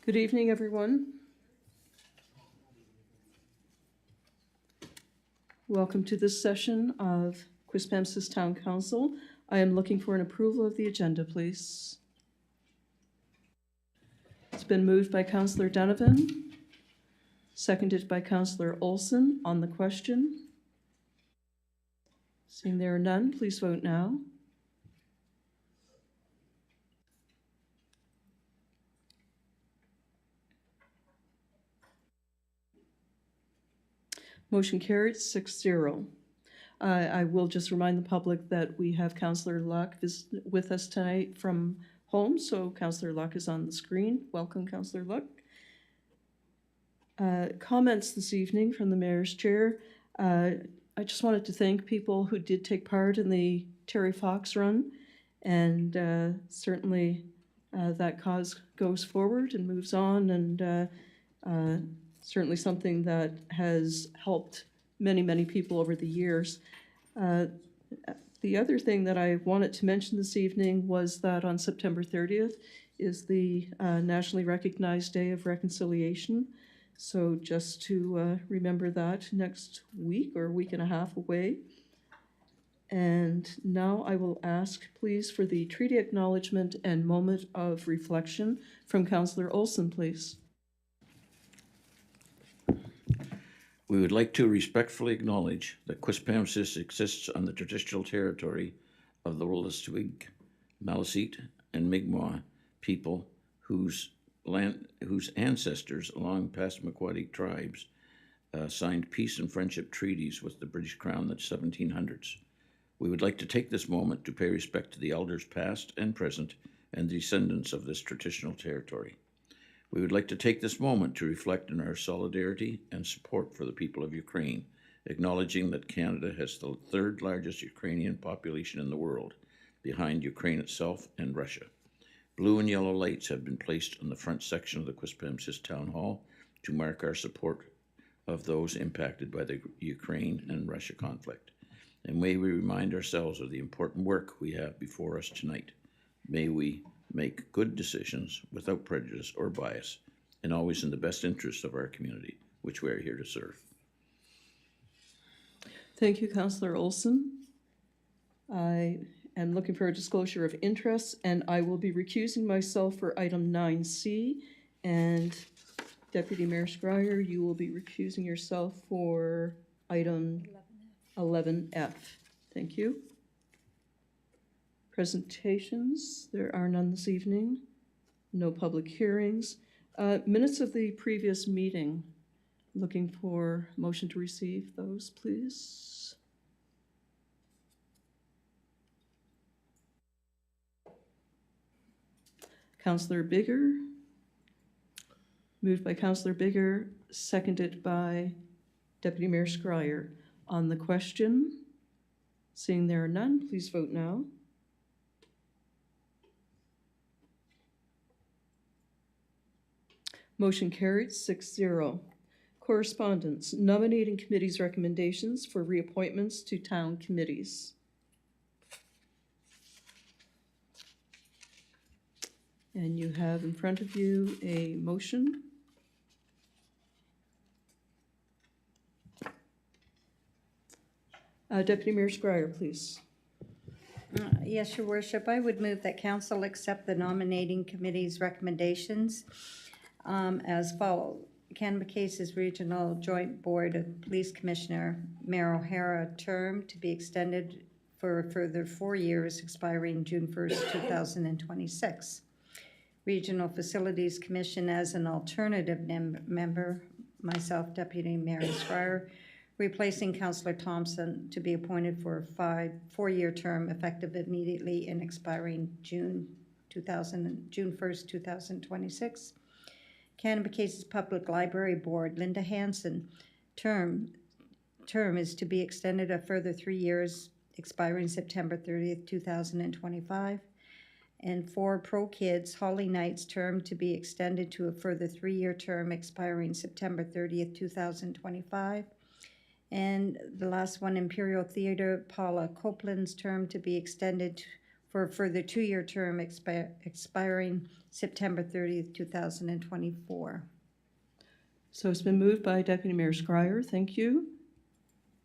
Good evening, everyone. Welcome to this session of Quispamsis Town Council. I am looking for an approval of the agenda, please. It's been moved by Councillor Donovan, seconded by Councillor Olson on the question. Seeing there are none, please vote now. Motion carried 6-0. I will just remind the public that we have Councillor Luck with us tonight from home, so Councillor Luck is on the screen. Welcome, Councillor Luck. Comments this evening from the Mayor's Chair. I just wanted to thank people who did take part in the Terry Fox run, and certainly that cause goes forward and moves on, and certainly something that has helped many, many people over the years. The other thing that I wanted to mention this evening was that on September 30th is the nationally recognized Day of Reconciliation. So just to remember that next week or a week and a half away. And now I will ask, please, for the treaty acknowledgement and moment of reflection from Councillor Olson, please. We would like to respectfully acknowledge that Quispamsis exists on the traditional territory of the Wolastoqiyik, Maliseet, and Mi'kmaq people whose ancestors along Passamaquoddy tribes signed peace and friendship treaties with the British Crown in the 1700s. We would like to take this moment to pay respect to the elders past and present and descendants of this traditional territory. We would like to take this moment to reflect on our solidarity and support for the people of Ukraine, acknowledging that Canada has the third largest Ukrainian population in the world, behind Ukraine itself and Russia. Blue and yellow lights have been placed on the front section of the Quispamsis Town Hall to mark our support of those impacted by the Ukraine and Russia conflict. And may we remind ourselves of the important work we have before us tonight. May we make good decisions without prejudice or bias, and always in the best interest of our community, which we are here to serve. Thank you, Councillor Olson. I am looking for a disclosure of interests, and I will be recusing myself for item 9C, and Deputy Mayor Scryer, you will be recusing yourself for item 11F. Thank you. Presentations, there are none this evening. No public hearings. Minutes of the previous meeting. Looking for motion to receive those, please. Councillor Bigger. Moved by Councillor Bigger, seconded by Deputy Mayor Scryer. On the question, seeing there are none, please vote now. Motion carried 6-0. Correspondence, nominating committees' recommendations for reappointments to town committees. And you have in front of you a motion. Deputy Mayor Scryer, please. Yes, Your Worship. I would move that Council accept the nominating committee's recommendations as follows. Canada-Cases Regional Joint Board of Police Commissioner Mayor O'Hara term to be extended for a further 4 years, expiring June 1st, 2026. Regional Facilities Commission as an alternative member, myself, Deputy Mayor Scryer, replacing Councillor Thompson, to be appointed for a 4-year term effective immediately and expiring June 1st, 2026. Canada-Cases Public Library Board, Linda Hansen, term is to be extended a further 3 years, expiring September 30th, 2025. And for Pro Kids, Holly Knight's term to be extended to a further 3-year term, expiring September 30th, 2025. And the last one, Imperial Theatre, Paula Copeland's term to be extended for a further 2-year term expiring September 30th, 2024. So it's been moved by Deputy Mayor Scryer, thank you.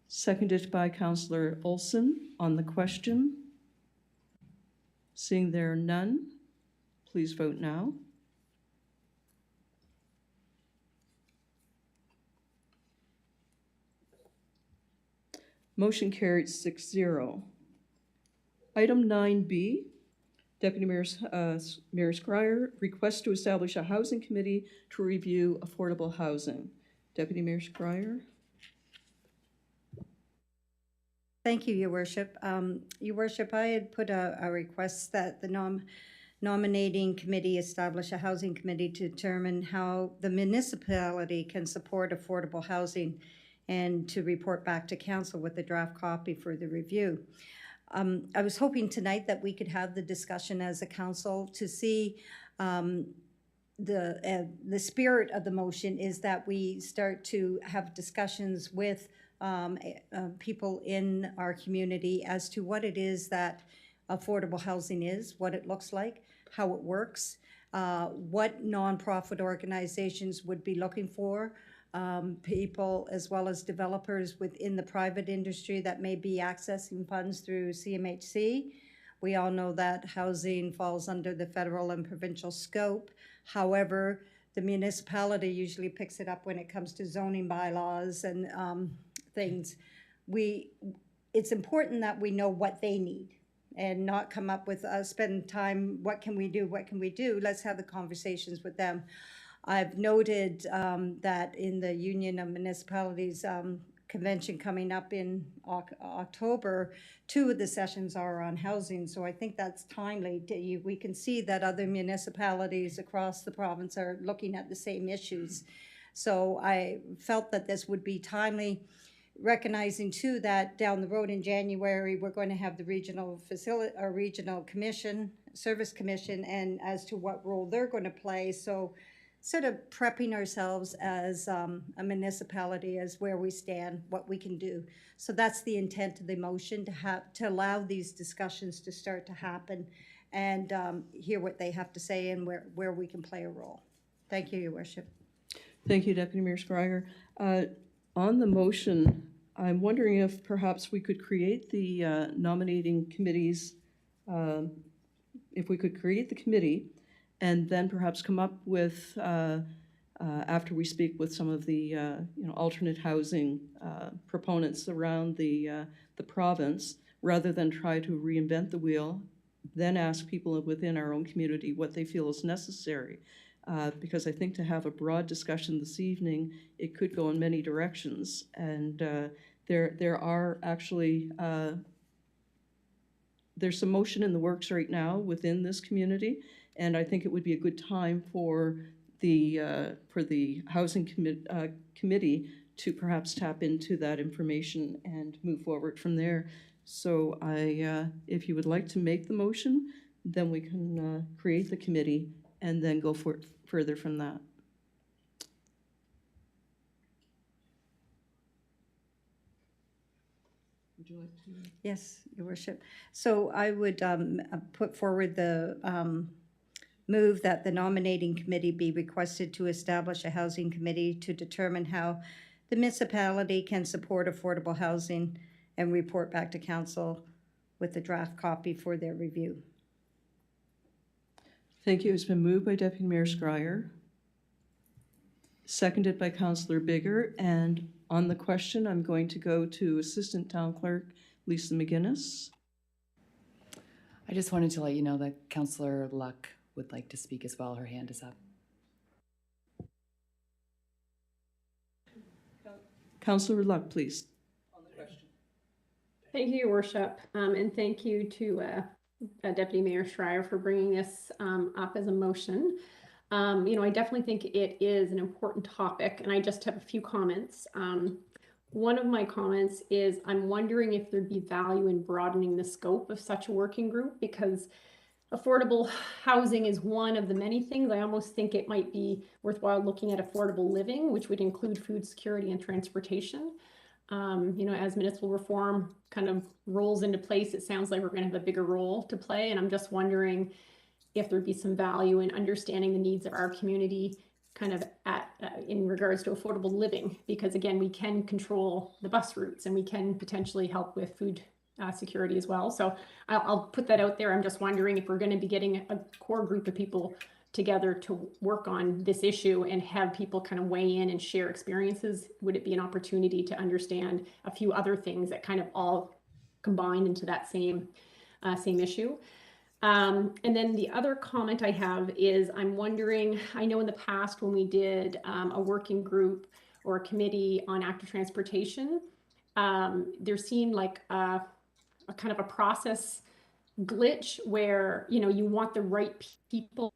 Seconded by Councillor Olson on the question. Seeing there are none, please vote now. Motion carried 6-0. Item 9B, Deputy Mayor Scryer, request to establish a housing committee to review affordable housing. Deputy Mayor Scryer. Thank you, Your Worship. Your Worship, I had put a request that the nominating committee establish a housing committee to determine how the municipality can support affordable housing and to report back to council with a draft copy for the review. I was hoping tonight that we could have the discussion as a council to see the spirit of the motion is that we start to have discussions with people in our community as to what it is that affordable housing is, what it looks like, how it works, what nonprofit organizations would be looking for, people as well as developers within the private industry that may be accessing funds through CMHC. We all know that housing falls under the federal and provincial scope. However, the municipality usually picks it up when it comes to zoning bylaws and things. It's important that we know what they need and not come up with, spend time, what can we do, what can we do? Let's have the conversations with them. I've noted that in the Union of Municipalities convention coming up in October, 2 of the sessions are on housing, so I think that's timely. We can see that other municipalities across the province are looking at the same issues. So I felt that this would be timely, recognizing too that down the road in January, we're going to have the regional commission, service commission, and as to what role they're going to play. So sort of prepping ourselves as a municipality as where we stand, what we can do. So that's the intent of the motion, to allow these discussions to start to happen and hear what they have to say and where we can play a role. Thank you, Your Worship. Thank you, Deputy Mayor Scryer. On the motion, I'm wondering if perhaps we could create the nominating committees, if we could create the committee and then perhaps come up with, after we speak with some of the alternate housing proponents around the province, rather than try to reinvent the wheel, then ask people within our own community what they feel is necessary. Because I think to have a broad discussion this evening, it could go in many directions. And there are actually, there's some motion in the works right now within this community, and I think it would be a good time for the housing committee to perhaps tap into that information and move forward from there. So if you would like to make the motion, then we can create the committee and then go further from that. Would you like to? Yes, Your Worship. So I would put forward the move that the nominating committee be requested to establish a housing committee to determine how the municipality can support affordable housing and report back to council with a draft copy for their review. Thank you. It's been moved by Deputy Mayor Scryer, seconded by Councillor Bigger. And on the question, I'm going to go to Assistant Town Clerk Lisa McGuinness. I just wanted to let you know that Councillor Luck would like to speak as well. Her hand is up. Councillor Luck, please. On the question. Thank you, Your Worship, and thank you to Deputy Mayor Scryer for bringing this up as a motion. I definitely think it is an important topic, and I just have a few comments. One of my comments is I'm wondering if there'd be value in broadening the scope of such a working group, because affordable housing is one of the many things. I almost think it might be worthwhile looking at affordable living, which would include food security and transportation. as municipal reform kind of rolls into place, it sounds like we're going to have a bigger role to play. And I'm just wondering if there'd be some value in understanding the needs of our community kind of in regards to affordable living, because again, we can control the bus routes and we can potentially help with food security as well. So I'll put that out there. I'm just wondering if we're going to be getting a core group of people together to work on this issue and have people kind of weigh in and share experiences. Would it be an opportunity to understand a few other things that kind of all combine into that same issue? And then the other comment I have is I'm wondering, I know in the past when we did a working group or a committee on active transportation, there seemed like a kind of a process glitch where, you want the right people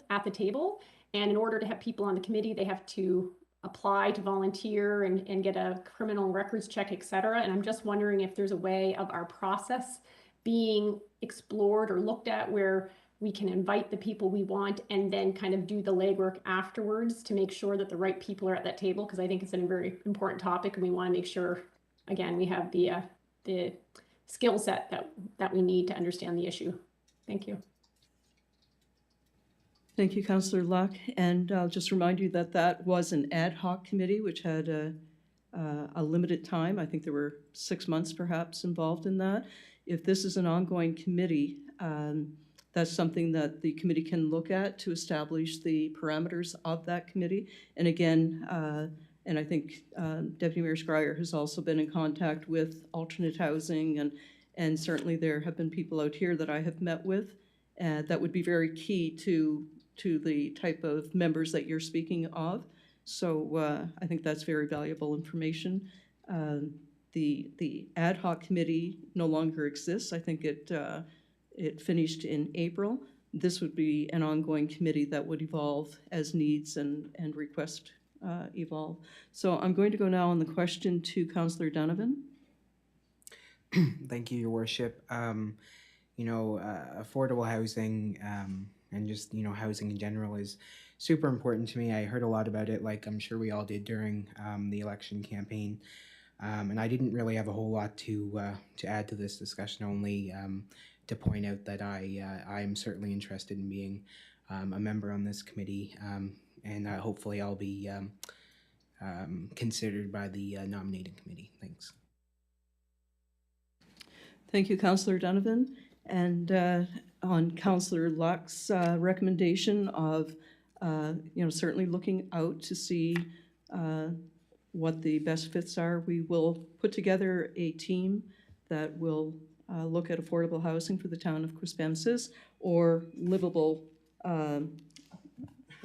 at the table. And in order to have people on the committee, they have to apply to volunteer and get a criminal records check, et cetera. And I'm just wondering if there's a way of our process being explored or looked at where we can invite the people we want and then kind of do the legwork afterwards to make sure that the right people are at that table, because I think it's a very important topic and we want to make sure, again, we have the skill set that we need to understand the issue. Thank you. Thank you, Councillor Luck. And I'll just remind you that that was an ad hoc committee which had a limited time. I think there were 6 months perhaps involved in that. If this is an ongoing committee, that's something that the committee can look at to establish the parameters of that committee. And again, and I think Deputy Mayor Schreier has also been in contact with alternate housing, and certainly there have been people out here that I have met with that would be very key to the type of members that you're speaking of. So I think that's very valuable information. The ad hoc committee no longer exists. I think it finished in April. This would be an ongoing committee that would evolve as needs and requests evolve. So I'm going to go now on the question to Councillor Donovan. Thank you, Your Worship. Affordable housing and just, housing in general is super important to me. I heard a lot about it, like I'm sure we all did during the election campaign. And I didn't really have a whole lot to add to this discussion, only to point out that I am certainly interested in being a member on this committee, and hopefully I'll be considered by the nominating committee. Thanks. Thank you, Councillor Donovan. And on Councillor Luck's recommendation of, certainly looking out to see what the best fits are, we will put together a team that will look at affordable housing for the town of Quispamsis, or livable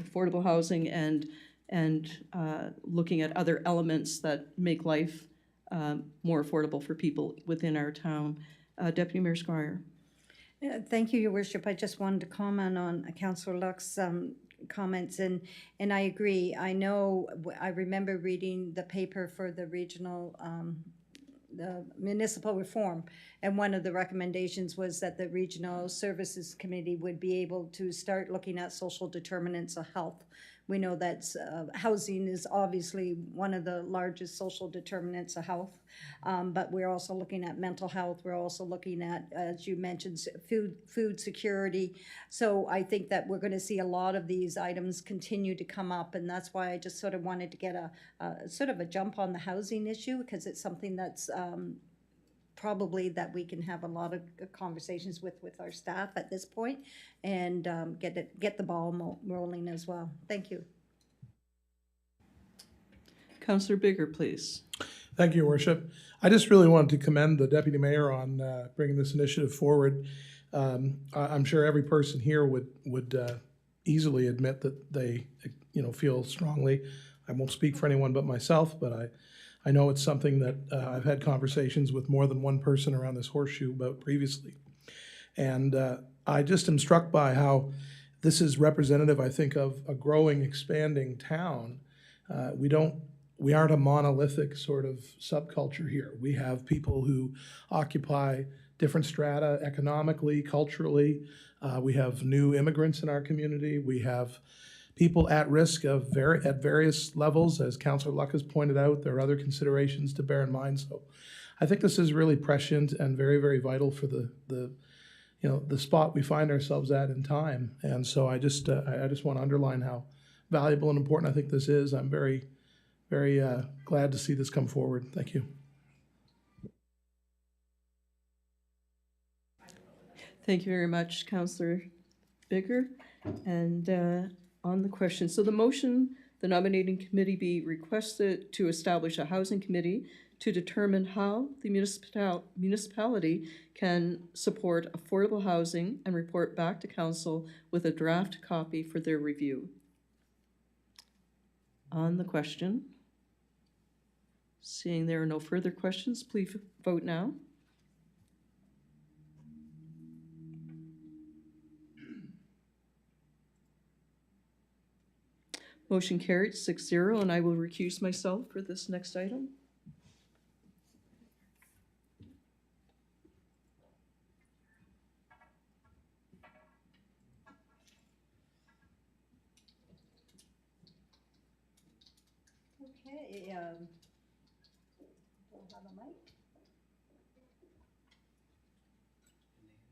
affordable housing, and looking at other elements that make life more affordable for people within our town. Deputy Mayor Schreier. Thank you, Your Worship. I just wanted to comment on Councillor Luck's comments, and I agree. I remember reading the paper for the regional, the municipal reform, and one of the recommendations was that the Regional Services Committee would be able to start looking at social determinants of health. We know that housing is obviously one of the largest social determinants of health, but we're also looking at mental health. We're also looking at, as you mentioned, food security. So I think that we're going to see a lot of these items continue to come up, and that's why I just sort of wanted to get a sort of a jump on the housing issue, because it's something that's probably that we can have a lot of conversations with our staff at this point, and get the ball rolling as well. Thank you. Councillor Bigger, please. Thank you, Your Worship. I just really wanted to commend the Deputy Mayor on bringing this initiative forward. I'm sure every person here would easily admit that they feel strongly. I won't speak for anyone but myself, but I know it's something that I've had conversations with more than one person around this horseshoe about previously. And I just am struck by how this is representative, I think, of a growing, expanding town. We aren't a monolithic sort of subculture here. We have people who occupy different strata economically, culturally. We have new immigrants in our community. We have people at risk of at various levels. As Councillor Luck has pointed out, there are other considerations to bear in mind. So I think this is really prescient and very, very vital for the spot we find ourselves at in time. And so I just want to underline how valuable and important I think this is. I'm very, very glad to see this come forward. Thank you. Thank you very much, Councillor Bigger. And on the question, so the motion, the nominating committee be requested to establish a housing committee to determine how the municipality can support affordable housing and report back to council with a draft copy for their review. On the question, seeing there are no further questions, please vote now. Motion carried 6-0, and I will recuse myself for this next item. Okay, do I have a mic?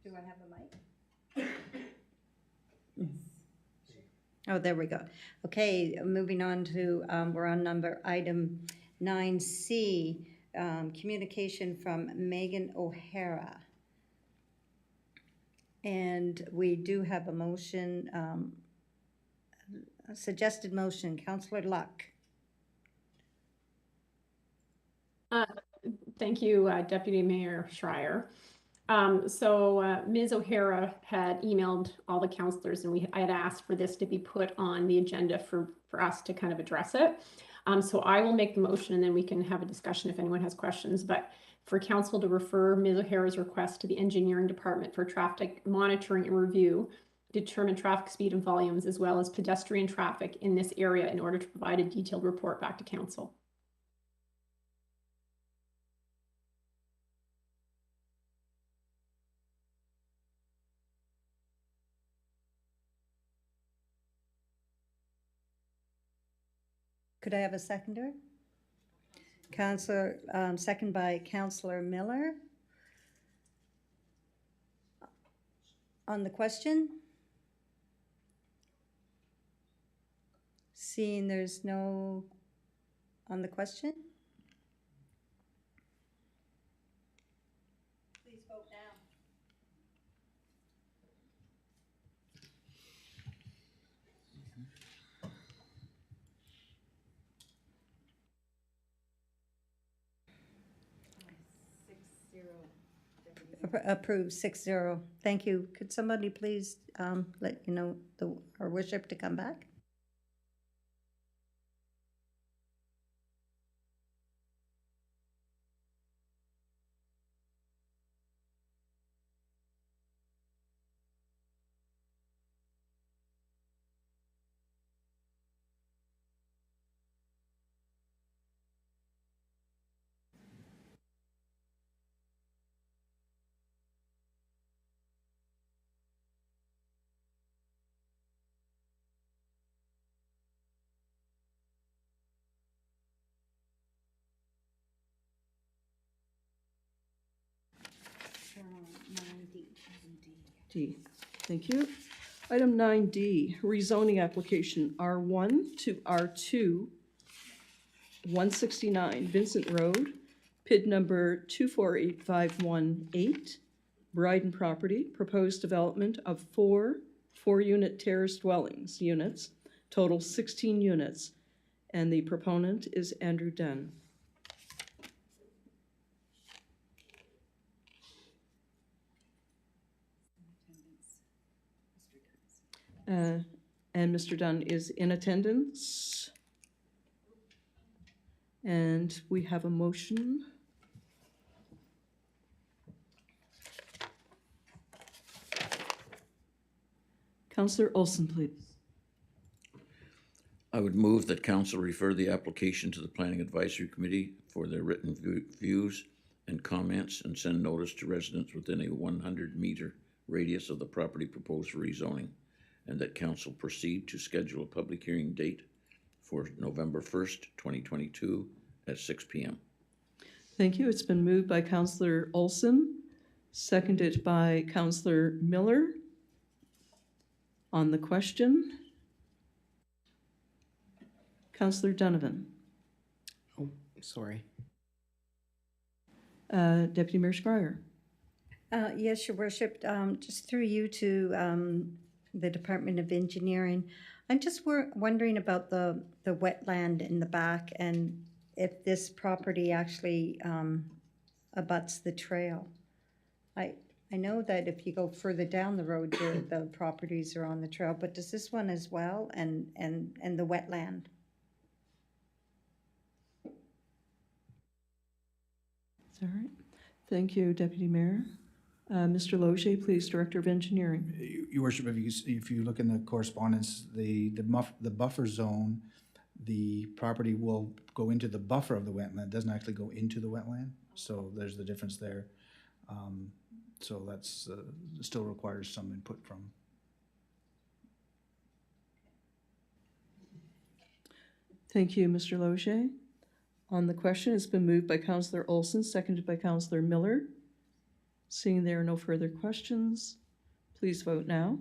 Do I have a mic? Oh, there we go. Okay, moving on to, we're on item 9C, communication from Megan O'Hara. And we do have a motion, a suggested motion. Councillor Luck. Thank you, Deputy Mayor Schreier. Ms. O'Hara had emailed all the councillors, and I had asked for this to be put on the agenda for us to kind of address it. So I will make the motion, and then we can have a discussion if anyone has questions. But for council to refer Ms. O'Hara's request to the engineering department for traffic monitoring and review, determine traffic speed and volumes, as well as pedestrian traffic in this area in order to provide a detailed report back to council. Could I have a seconder? Councillor, second by Councillor Miller. On the question? Seeing there's no on the question? Please vote now. Approved 6-0. Thank you. Could somebody please let you know our worship to come back? D. Thank you. Item 9D, rezoning application R1 to R2, 169 Vincent Road, PID number 248518, Bryden property, proposed development of four-unit terrace dwellings units, total 16 units, and the proponent is Andrew Dunn. And Mr. Dunn is in attendance. And we have a motion. Councillor Olson, please. I would move that council refer the application to the Planning Advisory Committee for their written views and comments, and send notice to residents within a 100-meter radius of the property proposed for rezoning, and that council proceed to schedule a public hearing date for November 1st, 2022 at 6 p.m. Thank you. It's been moved by Councillor Olson, seconded by Councillor Miller. On the question, Councillor Donovan. Sorry. Deputy Mayor Schreier. Yes, Your Worship, just through you to the Department of Engineering. I'm just wondering about the wetland in the back and if this property actually abuts the trail. I know that if you go further down the road, the properties are on the trail, but does this one as well and the wetland? All right. Thank you, Deputy Mayor. Mr. Loge, please, Director of Engineering. Your Worship, if you look in the correspondence, the buffer zone, the property will go into the buffer of the wetland. It doesn't actually go into the wetland, so there's the difference there. So that's still requires some input from. Thank you, Mr. Loge. On the question, it's been moved by Councillor Olson, seconded by Councillor Miller. Seeing there are no further questions, please vote now.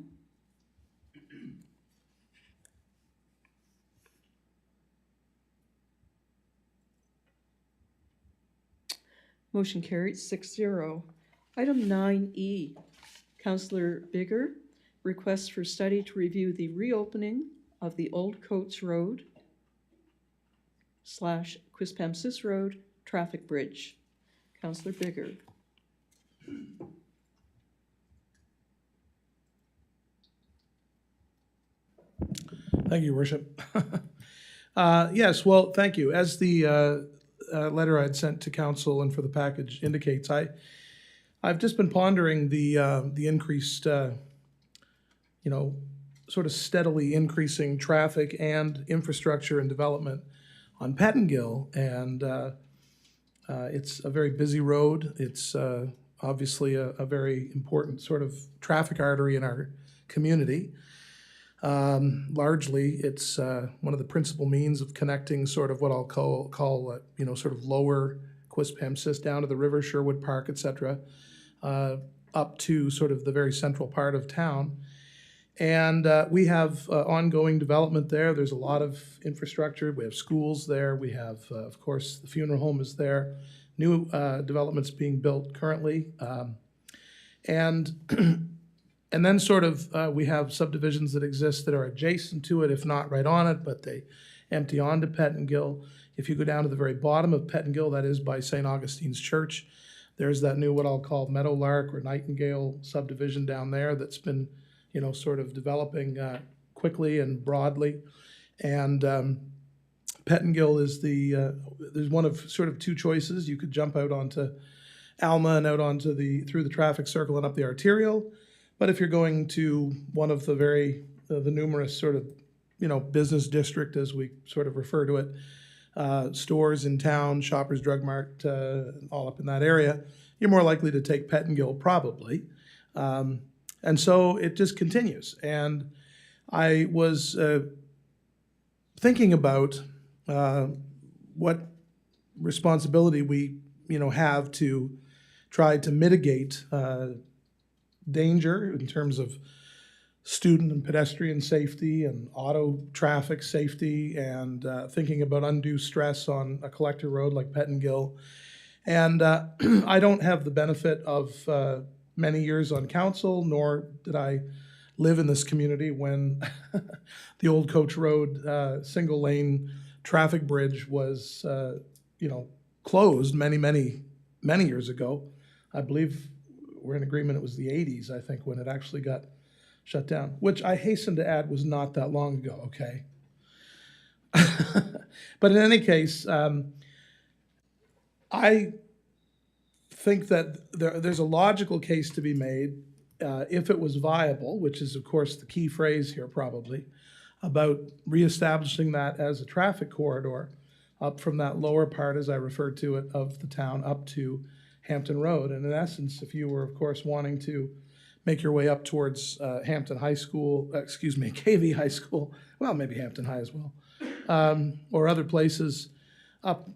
Motion carried 6-0. Item 9E, Councillor Bigger, request for study to review the reopening of the Old Coates Road / Quispamsis Road traffic bridge. Councillor Bigger. Thank you, Your Worship. Yes, well, thank you. As the letter I'd sent to council and for the package indicates, I've just been pondering the increased, sort of steadily increasing traffic and infrastructure and development on Pettengill, and it's a very busy road. It's obviously a very important sort of traffic artery in our community. Largely, it's one of the principal means of connecting sort of what I'll call sort of lower Quispamsis down to the river, Sherwood Park, etc., up to sort of the very central part of town. And we have ongoing development there. There's a lot of infrastructure. We have schools there. We have, of course, the funeral home is there. New developments being built currently. And then sort of we have subdivisions that exist that are adjacent to it, if not right on it, but they empty onto Pettengill. If you go down to the very bottom of Pettengill, that is by St. Augustine's Church, there's that new what I'll call Meadowlark or Nightingale subdivision down there that's been, sort of developing quickly and broadly. And Pettengill is there's one of sort of two choices. You could jump out onto Alma and out onto through the traffic circle and up the arterial. But if you're going to one of the numerous sort of, business district, as we sort of refer to it, stores in town, Shoppers Drug Mart, all up in that area, you're more likely to take Pettengill probably. And so it just continues. And I was thinking about what responsibility we, have to try to mitigate danger in terms of student and pedestrian safety and auto traffic safety and thinking about undue stress on a collector road like Pettengill. And I don't have the benefit of many years on council, nor did I live in this community when the Old Coach Road single lane traffic bridge was, closed many years ago. I believe we're in agreement it was the 80s, I think, when it actually got shut down, which I hasten to add was not that long ago, okay? But in any case, I think that there's a logical case to be made if it was viable, which is, of course, the key phrase here probably, about reestablishing that as a traffic corridor up from that lower part, as I referred to it, of the town up to Hampton Road. And in essence, if you were, of course, wanting to make your way up towards Hampton High School, KV High School, well, maybe Hampton High as well, or other places up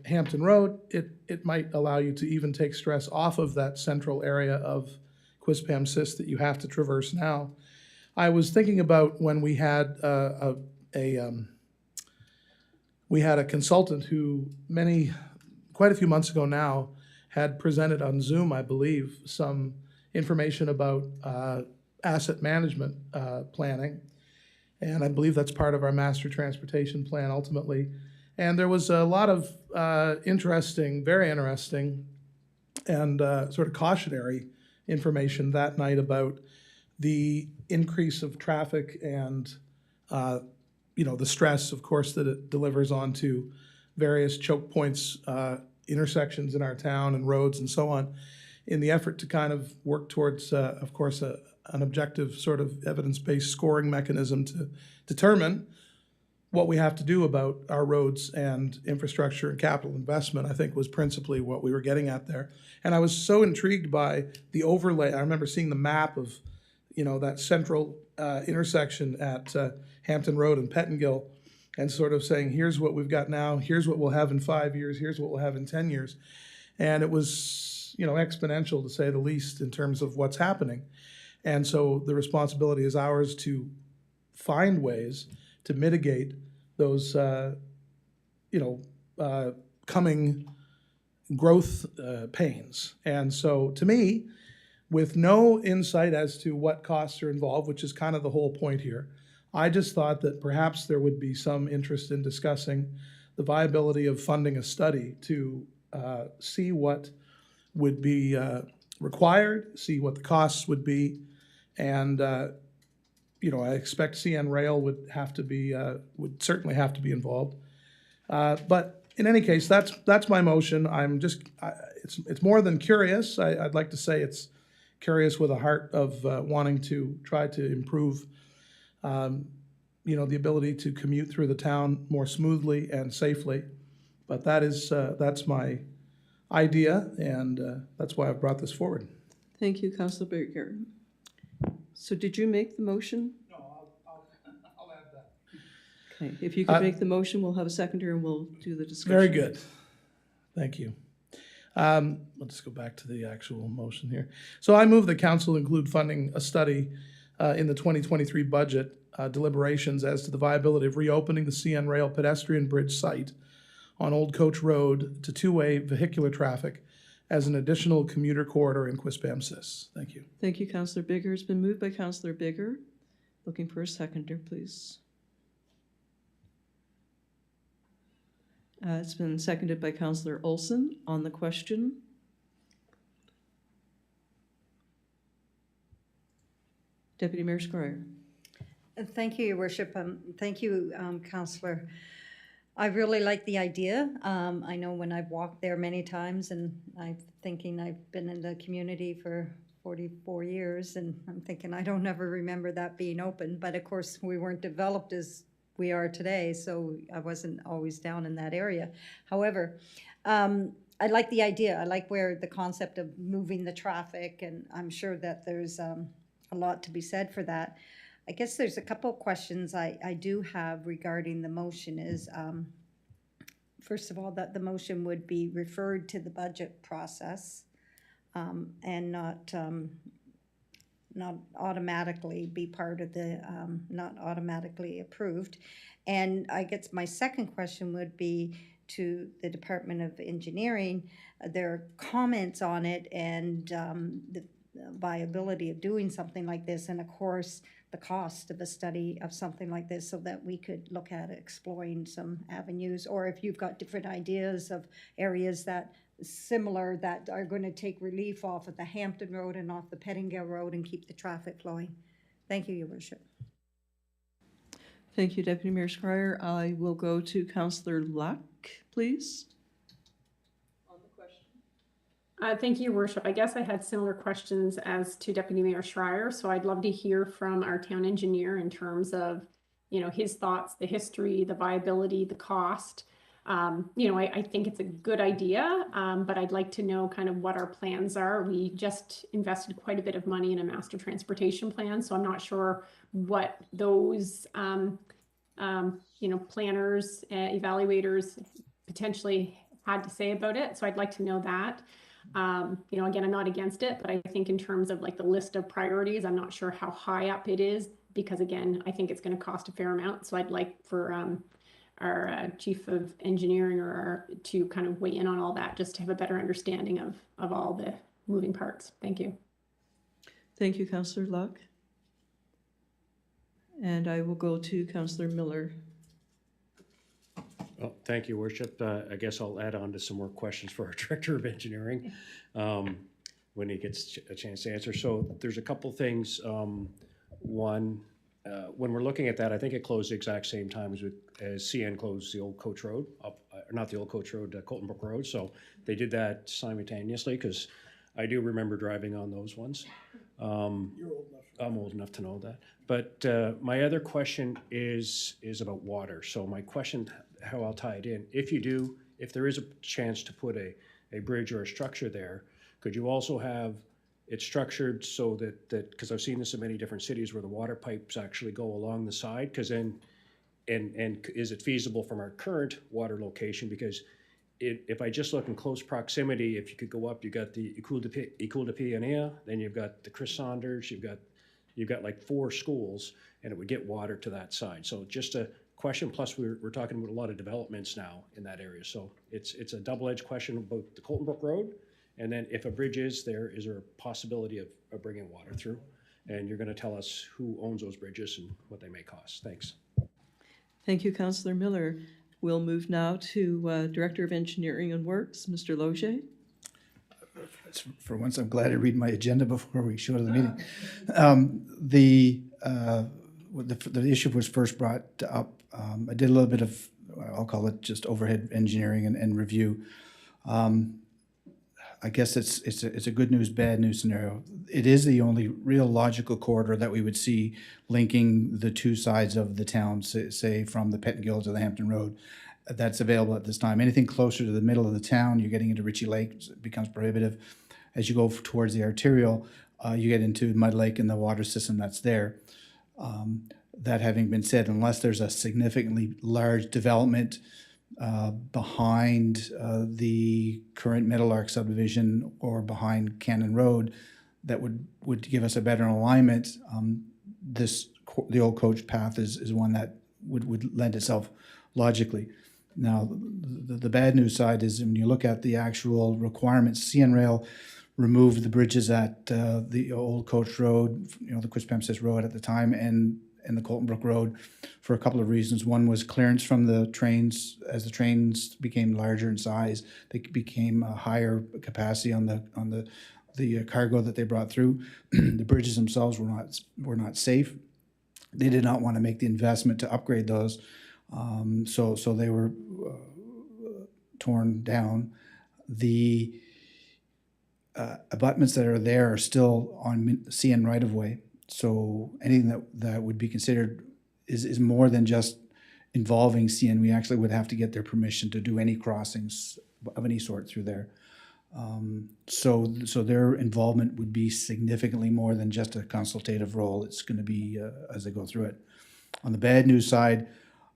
Hampton Road, it might allow you to even take stress off of that central area of Quispamsis that you have to traverse now. I was thinking about when we had we had a consultant who quite a few months ago now had presented on Zoom, I believe, some information about asset management planning. And I believe that's part of our master transportation plan ultimately. And there was a lot of very interesting and sort of cautionary information that night about the increase of traffic and the stress, of course, that it delivers onto various choke points, intersections in our town and roads and so on, in the effort to kind of work towards, of course, an objective sort of evidence-based scoring mechanism to determine what we have to do about our roads and infrastructure and capital investment, I think was principally what we were getting at there. And I was so intrigued by the overlay. I remember seeing the map of, that central intersection at Hampton Road and Pettingill, and sort of saying, here's what we've got now, here's what we'll have in 5 years, here's what we'll have in 10 years. And it was, exponential to say the least in terms of what's happening. And so the responsibility is ours to find ways to mitigate those, coming growth pains. And so to me, with no insight as to what costs are involved, which is kind of the whole point here, I just thought that perhaps there would be some interest in discussing the viability of funding a study to see what would be required, see what the costs would be, and I expect CN Rail would certainly have to be involved. But in any case, that's my motion. It's more than curious. I'd like to say it's curious with a heart of wanting to try to improve, the ability to commute through the town more smoothly and safely. But that's my idea, and that's why I've brought this forward. Thank you, Councillor Baker. So did you make the motion? No, I'll add that. Okay, if you could make the motion, we'll have a seconder and we'll do the discussion. Very good. Thank you. Let's go back to the actual motion here. So I move that council include funding a study in the 2023 budget deliberations as to the viability of reopening the CN Rail pedestrian bridge site on Old Coach Road to two-way vehicular traffic as an additional commuter corridor in Quispamsis. Thank you. Thank you, Councillor Bigger. It's been moved by Councillor Bigger. Looking for a seconder, please. It's been seconded by Councillor Olson on the question. Deputy Mayor Scryer. Thank you, Your Worship. Thank you, Councillor. I really like the idea. I know when I've walked there many times, and I'm thinking I've been in the community for 44 years, and I'm thinking I don't ever remember that being open. But of course, we weren't developed as we are today, so I wasn't always down in that area. However, I like the idea. I like where the concept of moving the traffic, and I'm sure that there's a lot to be said for that. I guess there's a couple of questions I do have regarding the motion is, first of all, that the motion would be referred to the budget process and not automatically be part of the, not automatically approved. And I guess my second question would be to the Department of Engineering, their comments on it and the viability of doing something like this, and of course, the cost of a study of something like this so that we could look at exploring some avenues, or if you've got different ideas of areas that similar that are going to take relief off of the Hampton Road and off the Pettingill Road and keep the traffic flowing. Thank you, Your Worship. Thank you, Deputy Mayor Scryer. I will go to Councillor Luck, please. On the question. Thank you, Your Worship. I guess I had similar questions as to Deputy Mayor Schreier, so I'd love to hear from our town engineer in terms of, his thoughts, the history, the viability, the cost. I think it's a good idea, but I'd like to know kind of what our plans are. We just invested quite a bit of money in a master transportation plan, so I'm not sure what those, planners, evaluators potentially had to say about it. So I'd like to know that. Again, I'm not against it, but I think in terms of like the list of priorities, I'm not sure how high up it is because again, I think it's going to cost a fair amount. So I'd like for our chief of engineering to kind of weigh in on all that, just to have a better understanding of all the moving parts. Thank you. Thank you, Councillor Luck. And I will go to Councillor Miller. Well, thank you, Worship. I guess I'll add on to some more questions for our Director of Engineering when he gets a chance to answer. So there's a couple things. One, when we're looking at that, I think it closed the exact same time as CN closed the old Coach Road, not the old Coach Road, Colton Brook Road. So they did that simultaneously because I do remember driving on those ones. You're old enough. I'm old enough to know that. But my other question is about water. So my question, how I'll tie it in, if there is a chance to put a bridge or a structure there, could you also have it structured so that because I've seen this in many different cities where the water pipes actually go along the side, because then, and is it feasible from our current water location? Because if I just look in close proximity, if you could go up, you got the École de Pioneer, then you've got the Chris Saunders, you've got like 4 schools, and it would get water to that side. So just a question, plus we're talking about a lot of developments now in that area. So it's a double-edged question about the Colton Brook Road, and then if a bridge is there a possibility of bringing water through? And you're going to tell us who owns those bridges and what they may cost. Thanks. Thank you, Councillor Miller. We'll move now to Director of Engineering and Works, Mr. Loge. For once, I'm glad I read my agenda before we show to the meeting. The issue was first brought up. I did a little bit of, I'll call it just overhead engineering and review. I guess it's a good news, bad news scenario. It is the only real logical corridor that we would see linking the 2 sides of the town, say from the Pettingill to the Hampton Road, that's available at this time. Anything closer to the middle of the town, you're getting into Ritchie Lake, it becomes prohibitive. As you go towards the arterial, you get into Mud Lake and the water system that's there. That having been said, unless there's a significantly large development behind the current Meadowlark subdivision or behind Cannon Road that would give us a better alignment, the old coach path is one that would lend itself logically. Now, the bad news side is when you look at the actual requirements, CN Rail removed the bridges at the old Coach Road, the Quispamsis Road at the time, and the Colton Brook Road for a couple of reasons. One was clearance from the trains. As the trains became larger in size, they became a higher capacity on the cargo that they brought through. The bridges themselves were not safe. They did not want to make the investment to upgrade those. So they were torn down. The abutments that are there are still on CN right-of-way. So anything that would be considered is more than just involving CN. We actually would have to get their permission to do any crossings of any sort through there. So their involvement would be significantly more than just a consultative role. It's going to be as they go through it. On the bad news side,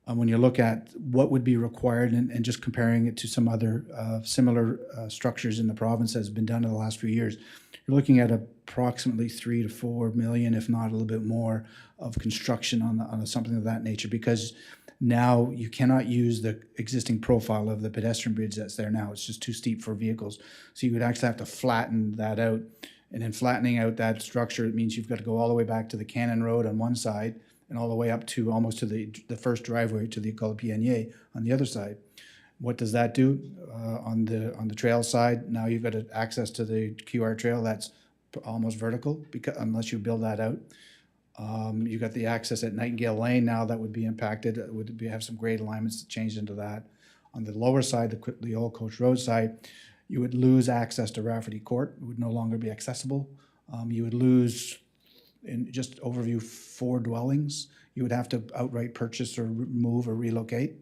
when you look at what would be required and just comparing it to some other similar structures in the province that has been done in the last few years, you're looking at approximately 3 to 4 million, if not a little bit more, of construction on something of that nature, because now you cannot use the existing profile of the pedestrian bridge that's there now. It's just too steep for vehicles. So you would actually have to flatten that out. And in flattening out that structure, it means you've got to go all the way back to the Cannon Road on one side and all the way up to almost to the first driveway to the École Pionnier on the other side. What does that do on the trail side? Now you've got access to the QR trail that's almost vertical, because unless you build that out. You've got the access at Nightingale Lane now that would be impacted. It would have some grade alignments changed into that. On the lower side, the old Coach Road side, you would lose access to Rafferty Court. It would no longer be accessible. You would lose, in just overview, 4 dwellings. You would have to outright purchase or move or relocate.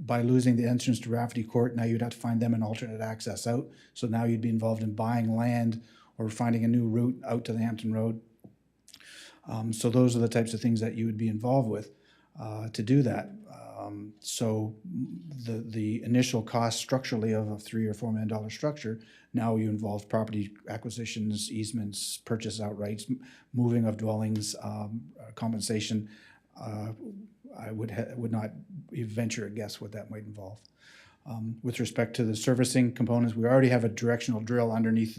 by losing the entrance to Rafferty Court, now you'd have to find them an alternate access out. So now you'd be involved in buying land or finding a new route out to the Hampton Road. So those are the types of things that you would be involved with to do that. So the initial cost structurally of a $3 or $4 million structure, now you involve property acquisitions, easements, purchase outrights, moving of dwellings, compensation. I would not venture a guess what that might involve. With respect to the servicing components, we already have a directional drill underneath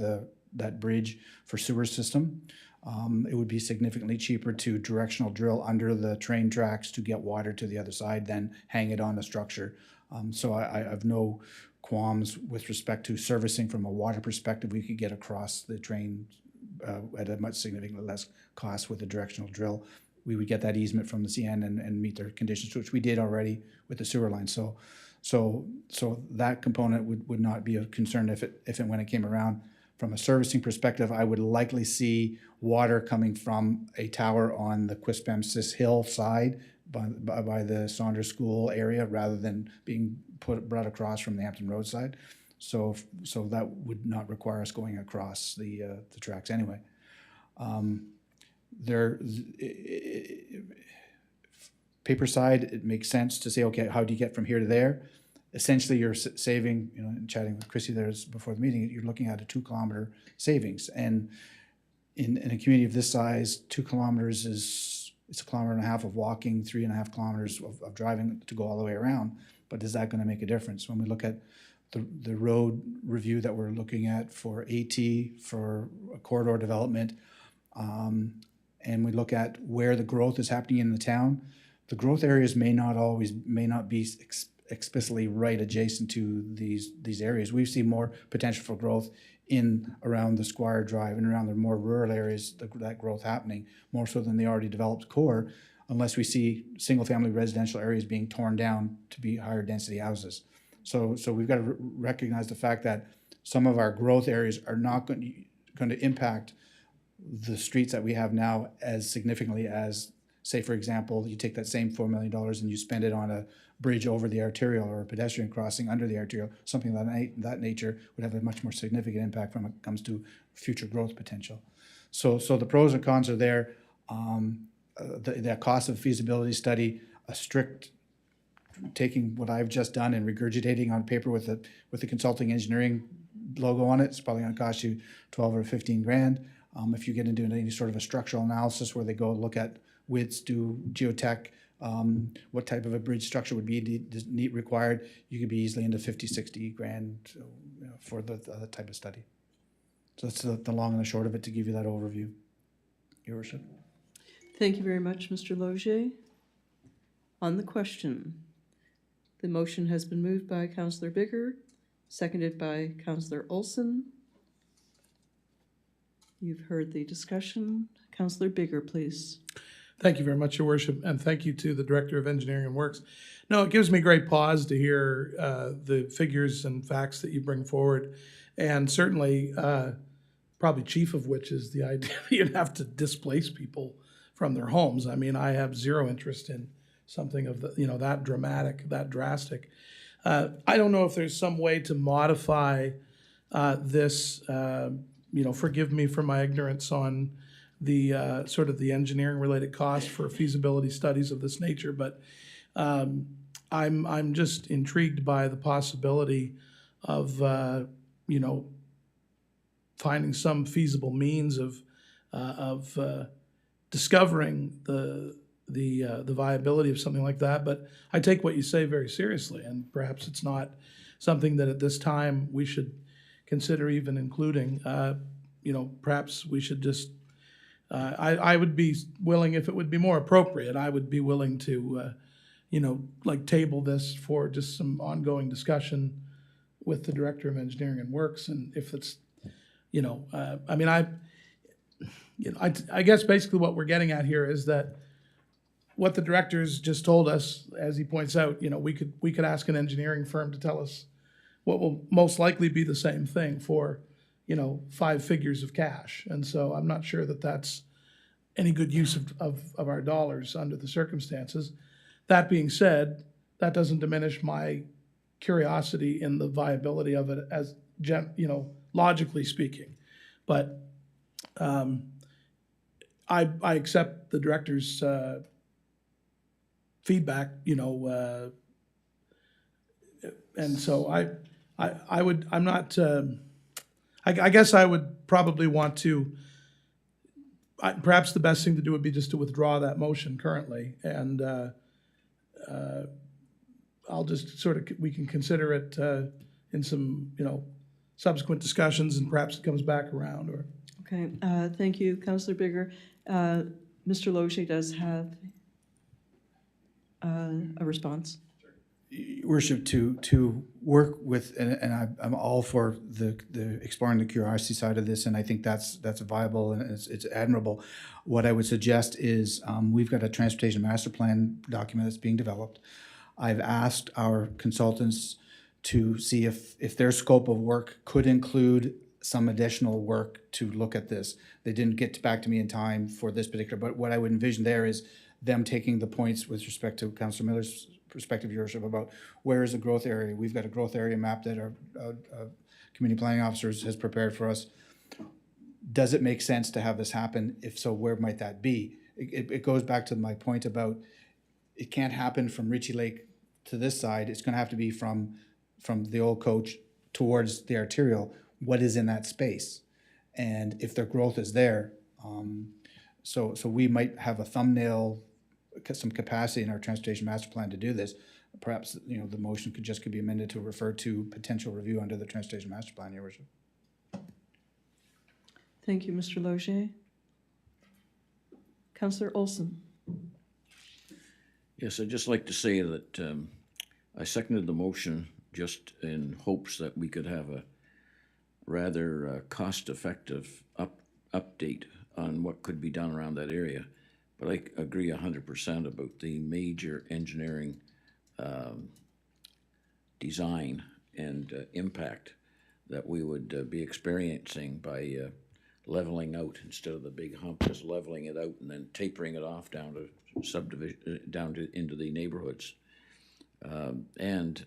that bridge for sewer system. It would be significantly cheaper to directional drill under the train tracks to get water to the other side than hang it on the structure. So I have no qualms with respect to servicing from a water perspective. We could get across the train at a much significantly less cost with a directional drill. We would get that easement from the CN and meet their conditions, which we did already with the sewer line. So that component would not be a concern if and when it came around. From a servicing perspective, I would likely see water coming from a tower on the Quispamsis Hill side by the Saunders School area rather than being brought across from the Hampton Road side. So that would not require us going across the tracks anyway. Paper side, it makes sense to say, okay, how do you get from here to there? Essentially, you're saving, chatting with Chrissy there before the meeting, you're looking at a 2-kilometer savings. And in a community of this size, 2 kilometers it's 1.5 kilometers of walking, 3.5 kilometers of driving to go all the way around. But is that going to make a difference? When we look at the road review that we're looking at for AT, for a corridor development, and we look at where the growth is happening in the town, the growth areas may not be explicitly right adjacent to these areas. We see more potential for growth in around the Squire Drive and around the more rural areas, that growth happening more so than the already developed core, unless we see single-family residential areas being torn down to be higher density houses. So we've got to recognize the fact that some of our growth areas are not going to impact the streets that we have now as significantly as, say, for example, you take that same $4 million and you spend it on a bridge over the arterial or a pedestrian crossing under the arterial, something of that nature would have a much more significant impact when it comes to future growth potential. So the pros and cons are there. The cost of feasibility study, a strict taking what I've just done and regurgitating on paper with the consulting engineering logo on it, it's probably going to cost you 12 or 15 grand. If you get into any sort of a structural analysis where they go look at widths, do geotech, what type of a bridge structure would be required, you could be easily into 50, 60 grand for the type of study. So that's the long and the short of it to give you that overview, Your Worship. Thank you very much, Mr. Logier. On the question, the motion has been moved by Councillor Bigger, seconded by Councillor Olson. You've heard the discussion. Councillor Bigger, please. Thank you very much, Your Worship, and thank you to the Director of Engineering and Works. No, it gives me great pause to hear the figures and facts that you bring forward, and certainly, probably chief of which is the idea that you'd have to displace people from their homes. I mean, I have zero interest in something of that dramatic, that drastic. I don't know if there's some way to modify this. Forgive me for my ignorance on the sort of the engineering related costs for feasibility studies of this nature, but I'm just intrigued by the possibility of finding some feasible means of discovering the viability of something like that. But I take what you say very seriously, and perhaps it's not something that at this time we should consider even including. Perhaps we should just. I would be willing, if it would be more appropriate, I would be willing to, table this for just some ongoing discussion with the Director of Engineering and Works. And if it's, I guess basically what we're getting at here is that what the director's just told us, as he points out, we could ask an engineering firm to tell us what will most likely be the same thing for 5 figures of cash. And so I'm not sure that that's any good use of our dollars under the circumstances. That being said, that doesn't diminish my curiosity in the viability of it as, logically speaking. But I accept the director's feedback, and so I would, I'm not, I guess I would probably want to, perhaps the best thing to do would be just to withdraw that motion currently, and I'll just we can consider it in some, subsequent discussions, and perhaps it comes back around, or. Okay, thank you, Councillor Bigger. Mr. Loge does have a response. Worship, to work with, and I'm all for the exploring the curiosity side of this, and I think that's viable and it's admirable. What I would suggest is we've got a transportation master plan document that's being developed. I've asked our consultants to see if their scope of work could include some additional work to look at this. They didn't get back to me in time for this particular, but what I would envision there is them taking the points with respect to Councillor Miller's perspective, Your Worship, about where is the growth area. We've got a growth area map that our community planning officers has prepared for us. Does it make sense to have this happen? If so, where might that be? It goes back to my point about it can't happen from Ritchie Lake to this side. It's going to have to be from the old coach towards the arterial. What is in that space? And if their growth is there, so we might have a thumbnail, some capacity in our transportation master plan to do this. Perhaps, the motion could be amended to refer to potential review under the transportation master plan, Your Worship. Thank you, Mr. Loge. Councillor Olson. Yes, I'd just like to say that I seconded the motion just in hopes that we could have a rather cost-effective update on what could be done around that area. But I agree 100% about the major engineering design and impact that we would be experiencing by leveling out instead of the big hump, just leveling it out and then tapering it off down to subdivision, into the neighborhoods, and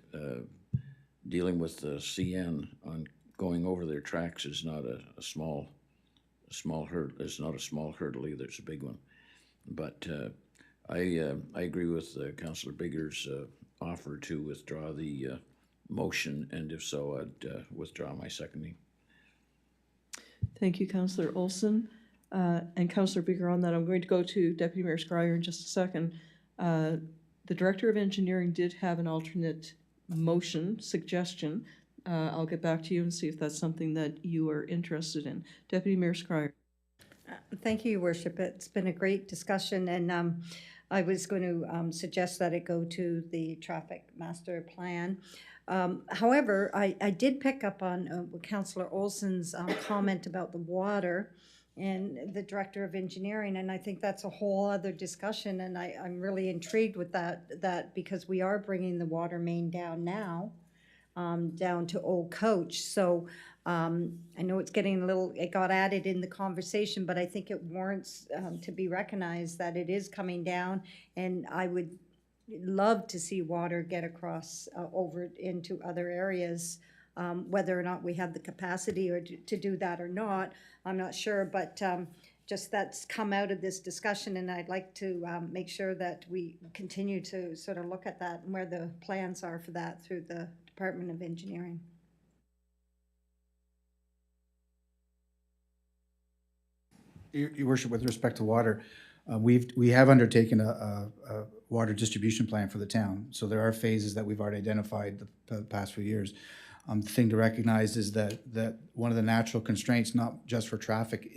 dealing with the CN on going over their tracks is not a small hurdle. It's not a small hurdle either. It's a big one. But I agree with Councillor Bigger's offer to withdraw the motion, and if so, I'd withdraw my seconding. Thank you, Councillor Olson. And Councillor Bigger, on that, I'm going to go to Deputy Mayor Scryer in just a second. The Director of Engineering did have an alternate motion suggestion. I'll get back to you and see if that's something that you are interested in. Deputy Mayor Scryer. Thank you, Your Worship. It's been a great discussion, and I was going to suggest that it go to the traffic master plan. However, I did pick up on Councillor Olson's comment about the water and the Director of Engineering, and I think that's a whole other discussion, and I'm really intrigued with that because we are bringing the water main down now, down to Old Coach. So I know it's getting it got added in the conversation, but I think it warrants to be recognized that it is coming down, and I would love to see water get across over into other areas. Whether or not we have the capacity to do that or not, I'm not sure, but just that's come out of this discussion, and I'd like to make sure that we continue to sort of look at that and where the plans are for that through the Department of Engineering. Your Worship, with respect to water, we have undertaken a water distribution plan for the town. So there are phases that we've already identified the past few years. The thing to recognize is that one of the natural constraints, not just for traffic,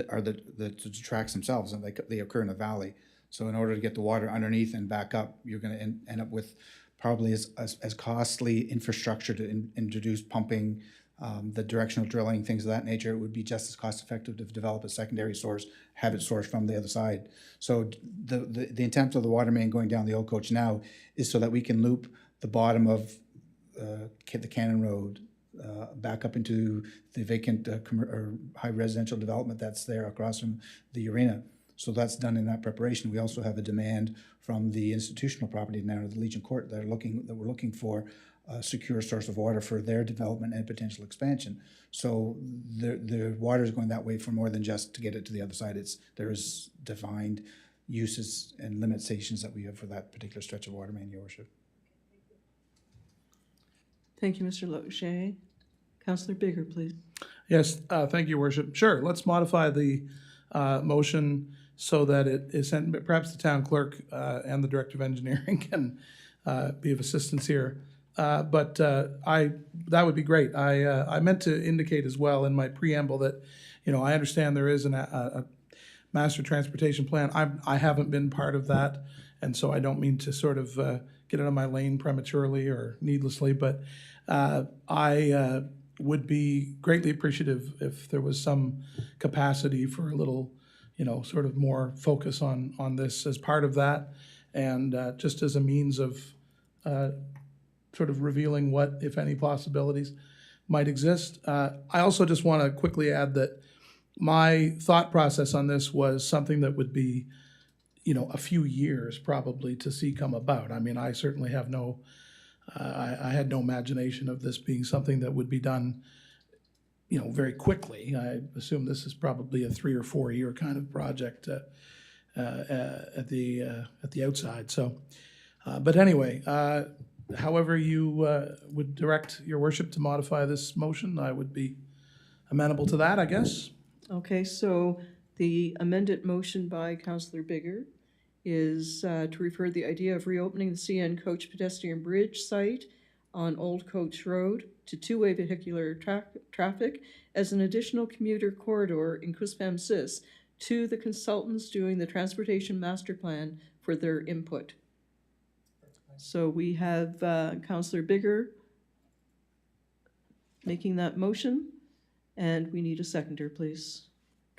are the tracks themselves, and they occur in a valley. So in order to get the water underneath and back up, you're going to end up with probably as costly infrastructure to introduce pumping, the directional drilling, things of that nature. It would be just as cost effective to develop a secondary source, have it sourced from the other side. So the intent of the water main going down the Old Coach now is so that we can loop the bottom of the Cannon Road back up into the vacant or high residential development that's there across from the arena. So that's done in that preparation. We also have a demand from the institutional property now, the Legion Court, that we're looking for a secure source of water for their development and potential expansion. So the water is going that way for more than just to get it to the other side. There is defined uses and limitations that we have for that particular stretch of water main, Your Worship. Thank you, Mr. Loche. Councillor Bigger, please. Yes, thank you, Your Worship. Sure, let's modify the motion so that it is sent, but perhaps the town clerk and the director of engineering can be of assistance here. But that would be great. I meant to indicate as well in my preamble that, I understand there is a master transportation plan. I haven't been part of that, and so I don't mean to sort of get out of my lane prematurely or needlessly, but I would be greatly appreciative if there was some capacity for a little, sort of more focus on this as part of that, and just as a means of sort of revealing what, if any, possibilities might exist. I also just want to quickly add that my thought process on this was something that would be, a few years probably to see come about. I mean, I certainly have I had no imagination of this being something that would be done, very quickly. I assume this is probably a 3 or 4 year kind of project at the outside. So, but anyway, however you would direct Your Worship to modify this motion, I would be amenable to that, I guess. Okay, so the amended motion by Councillor Bigger is to refer the idea of reopening the CN Coach pedestrian bridge site on Old Coach Road to two-way vehicular traffic as an additional commuter corridor in Quispamsis to the consultants doing the transportation master plan for their input. So we have Councillor Bigger making that motion, and we need a seconder, please.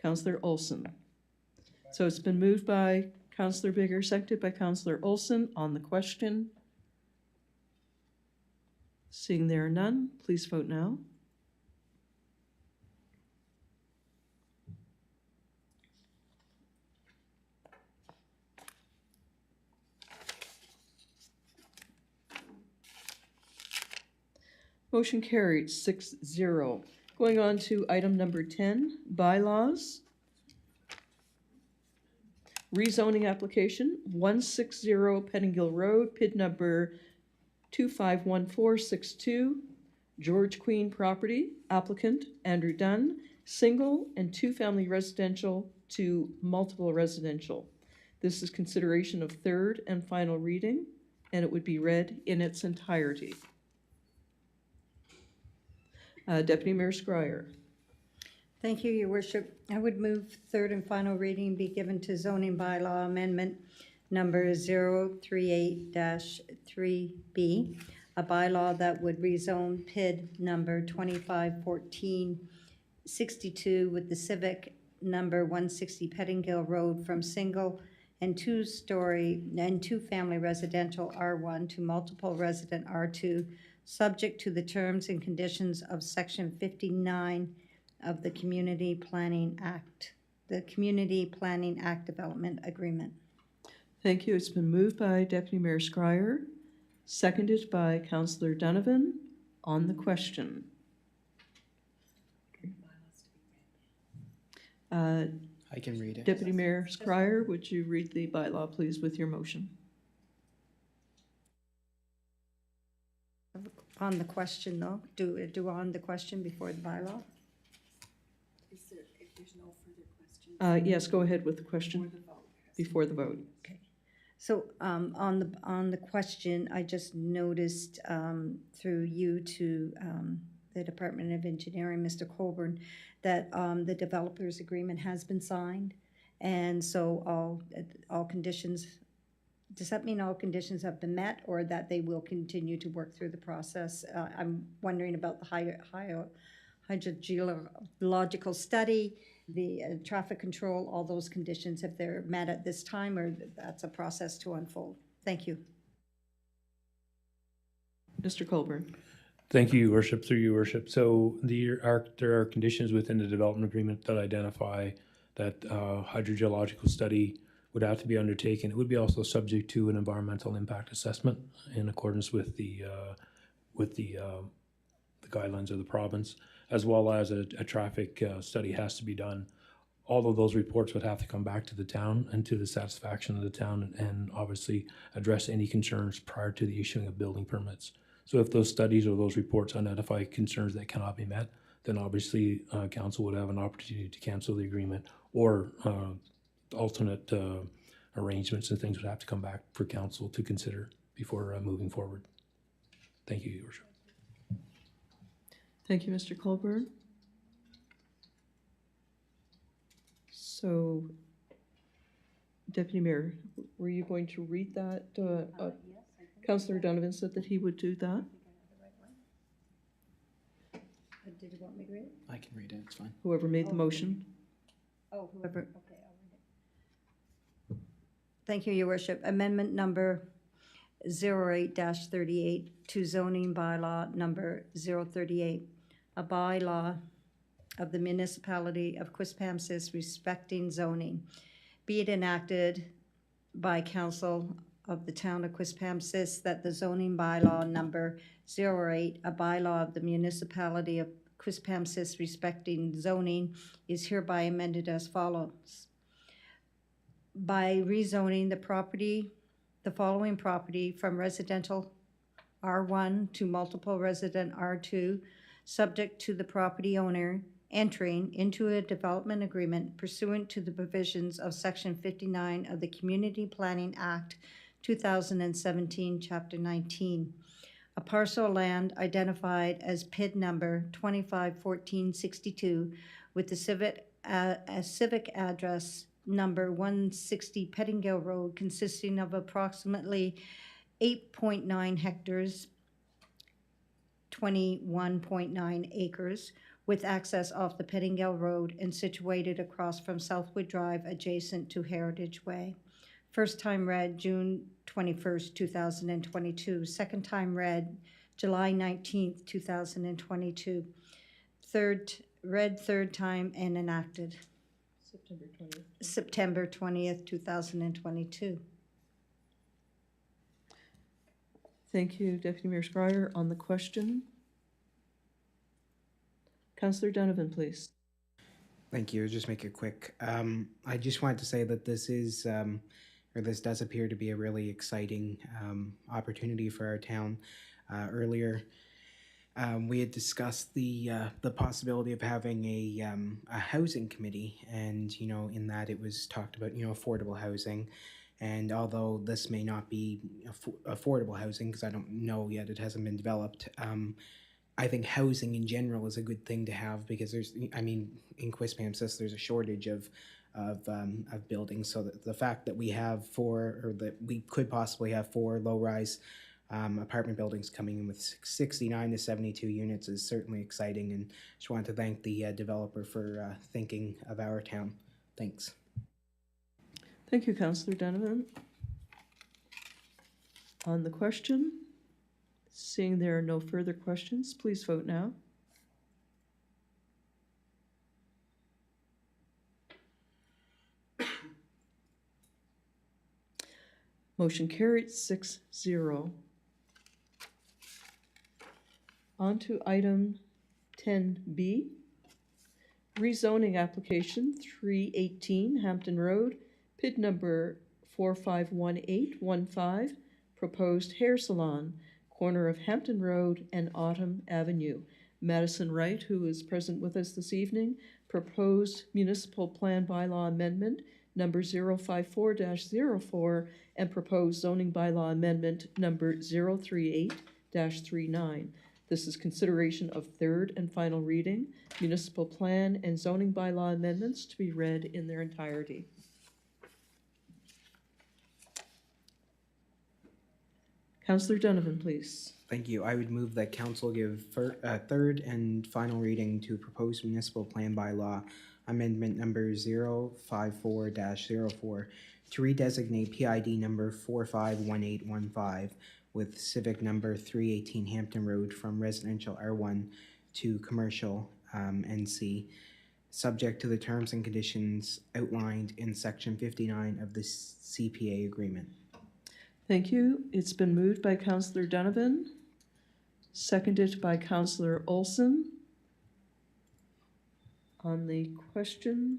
Councillor Olson. So it's been moved by Councillor Bigger, seconded by Councillor Olson. On the question, seeing there are none, please vote now. Motion carried 6-0. Going on to item number 10, bylaws. Rezoning application, 160 Pettingill Road, PID number 251462, George Queen property, applicant Andrew Dunn, single and two-family residential to multiple residential. This is consideration of third and final reading, and it would be read in its entirety. Deputy Mayor Scryer. Thank you, Your Worship. I would move third and final reading be given to zoning bylaw amendment number 038-3B, a bylaw that would rezone PID number 251462 with the civic number 160 Pettingill Road from single and two-story and two-family residential R1 to multiple resident R2, subject to the terms and conditions of Section 59 of the Community Planning Act Development Agreement. Thank you. It's been moved by Deputy Mayor Scryer, seconded by Councillor Donovan. On the question. I can read it. Deputy Mayor Scryer, would you read the bylaw, please, with your motion? On the question, though, do on the question before the bylaw? If there's no further questions? Yes, go ahead with the question before the vote. Okay. So on the question, I just noticed through you to the Department of Engineering, Mr. Colburn, that the developers agreement has been signed, and so all conditions. Does that mean all conditions have been met, or that they will continue to work through the process? I'm wondering about the hydrogeological study, the traffic control, all those conditions, if they're met at this time, or that's a process to unfold. Thank you. Mr. Colburn. Thank you, Your Worship, through Your Worship. So there are conditions within the development agreement that identify that hydrogeological study would have to be undertaken. It would be also subject to an environmental impact assessment in accordance with the guidelines of the province, as well as a traffic study has to be done. All of those reports would have to come back to the town and to the satisfaction of the town, and obviously address any concerns prior to the issuing of building permits. So if those studies or those reports identify concerns that cannot be met, then obviously council would have an opportunity to cancel the agreement, or alternate arrangements and things would have to come back for council to consider before moving forward. Thank you, Your Worship. Thank you, Mr. Colburn. So, Deputy Mayor, were you going to read that? Yes. Councillor Donovan said that he would do that. Did you want me to read it? I can read it, it's fine. Whoever made the motion. Oh, whoever, okay, I'll read it. Thank you, Your Worship. Amendment number 08-38 to zoning bylaw number 038, a bylaw of the municipality of Quispamsis respecting zoning. Be it enacted by council of the town of Quispamsis that the zoning bylaw number 08, a bylaw of the municipality of Quispamsis respecting zoning, is hereby amended as follows. By rezoning the following property from residential R1 to multiple resident R2, subject to the property owner entering into a development agreement pursuant to the provisions of Section 59 of the Community Planning Act 2017, Chapter 19. A parcel of land identified as PID number 251462 with the civic address number 160 Pettingill Road, consisting of approximately 8.9 hectares, 21.9 acres, with access off the Pettingill Road and situated across from Southwood Drive adjacent to Heritage Way. First time read June 21st, 2022. Second time read July 19th, 2022. Third time and enacted September 20th, 2022. Thank you, Deputy Mayor Scryer. On the question, Councillor Donovan, please. Thank you. I'll just make it quick. I just wanted to say that this is, or this does appear to be a really exciting opportunity for our town. Earlier, we had discussed the possibility of having a housing committee, and in that it was talked about affordable housing. And although this may not be affordable housing, because I don't know yet, it hasn't been developed. I think housing in general is a good thing to have, because in Quispamsis there's a shortage of buildings. So the fact that we have that we could possibly have 4 low-rise apartment buildings coming in with 69 to 72 units is certainly exciting, and just wanted to thank the developer for thinking of our town. Thanks. Thank you, Councillor Donovan. On the question, seeing there are no further questions, please vote now. Motion carried 6-0. On to item 10B, rezoning application 318 Hampton Road, PID number 451815, proposed hair salon, corner of Hampton Road and Autumn Avenue. Madison Wright, who is present with us this evening, proposed municipal plan bylaw amendment number 054-04 and proposed zoning bylaw amendment number 038-39. This is consideration of third and final reading, municipal plan and zoning bylaw amendments to be read in their entirety. Councillor Donovan, please. Thank you. I would move that council give third and final reading to proposed municipal plan bylaw amendment number 054-04 to redesignate PID number 451815 with civic number 318 Hampton Road from residential R1 to commercial NC. subject to the terms and conditions outlined in Section 59 of the CPA agreement. Thank you. It's been moved by Councillor Donovan, seconded by Councillor Olson. On the question,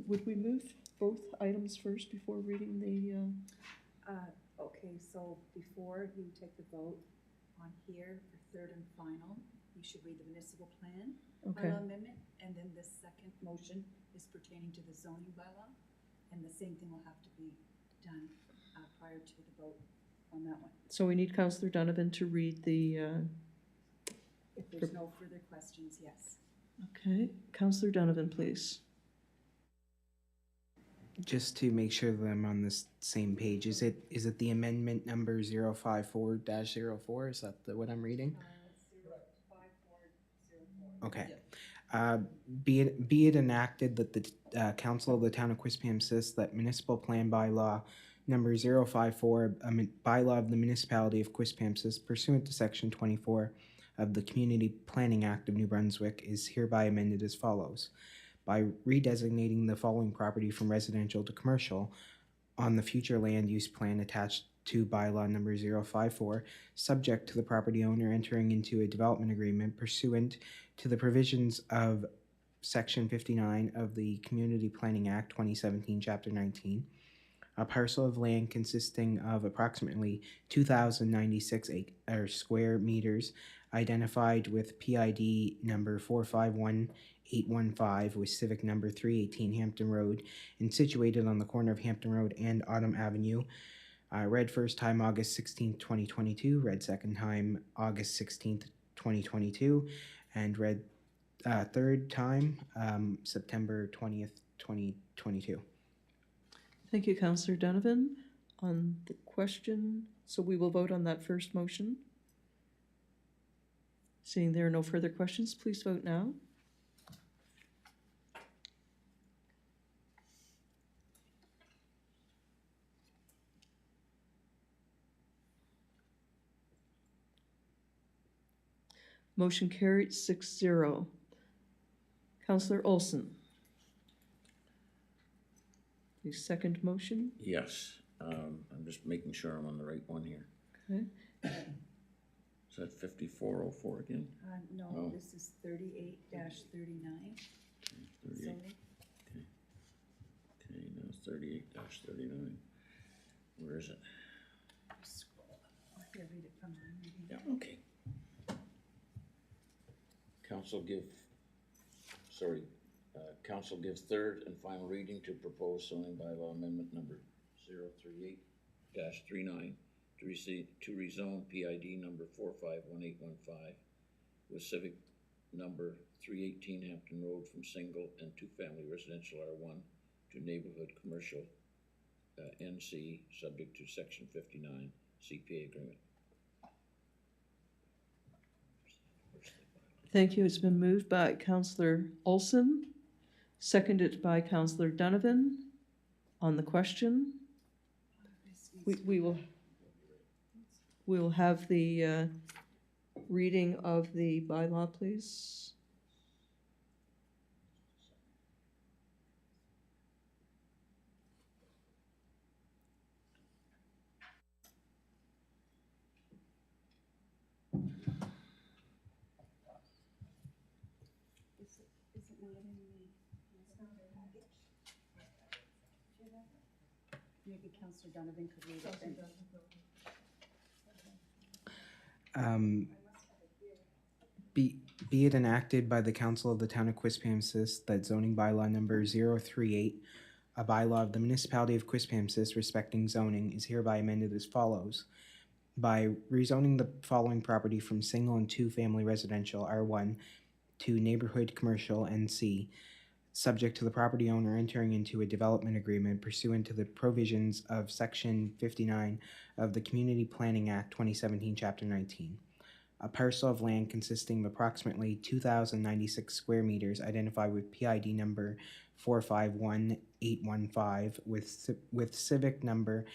would we move both items first before reading the, Okay, so before you take the vote on here for third and final, you should read the municipal plan Okay. bylaw amendment, and then the second motion is pertaining to the zoning bylaw, and the same thing will have to be done prior to the vote on that one. so we need Councillor Donovan to read the, If there's no further questions, yes. okay. Councillor Donovan, please. Just to make sure that I'm on the same page, is it the amendment number 054-04? Is that what I'm reading? 5404. Okay. Be it enacted that the Council of the Town of Quispamsis, that municipal plan bylaw number 054, bylaw of the municipality of Quispamsis pursuant to section 24 of the Community Planning Act of New Brunswick is hereby amended as follows. By redesignating the following property from residential to commercial on the future land use plan attached to bylaw number 054, subject to the property owner entering into a development agreement pursuant to the provisions of Section 59 of the Community Planning Act 2017, Chapter 19, a parcel of land consisting of approximately 2,096 square meters, identified with PID number 451815 with civic number 318 Hampton Road, and situated on the corner of Hampton Road and Autumn Avenue. Read first time August 16th, 2022, read second time August 16th, 2022, and read third time September 20th, 2022. Thank you, Councillor Donovan. On the question, so we will vote on that first motion. Seeing there are no further questions, please vote now. Motion carried 6-0. Councillor Olson. The second motion. Yes, I'm just making sure I'm on the right one here. Okay. Is that 5404 again? No, Oh. this is 38-39. 38. Zoning. Okay, now 38-39. Where is it? Scroll. Here, read it from mine. maybe. Yeah, okay. Council gives third and final reading to proposed zoning bylaw amendment number 038-39 to rezone PID number 451815 with civic number 318 Hampton Road from single and two-family residential R1 to neighborhood commercial NC, subject to section 59 CPA agreement. Thank you. It's been moved by Councillor Olson, seconded by Councillor Donovan. On the question, we will have the reading of the bylaw, please. Is it not in the package? Maybe Councillor Donovan could read it then. Be it enacted by the Council of the Town of Quispamsis that zoning bylaw number 038, a bylaw of the municipality of Quispamsis respecting zoning, is hereby amended as follows. By rezoning the following property from single and two-family residential R1 to neighborhood commercial NC, subject to the property owner entering into a development agreement pursuant to the provisions of Section 59 of the Community Planning Act 2017, Chapter 19. A parcel of land consisting of approximately 2,096 square meters identified with PID number 451815 with civic number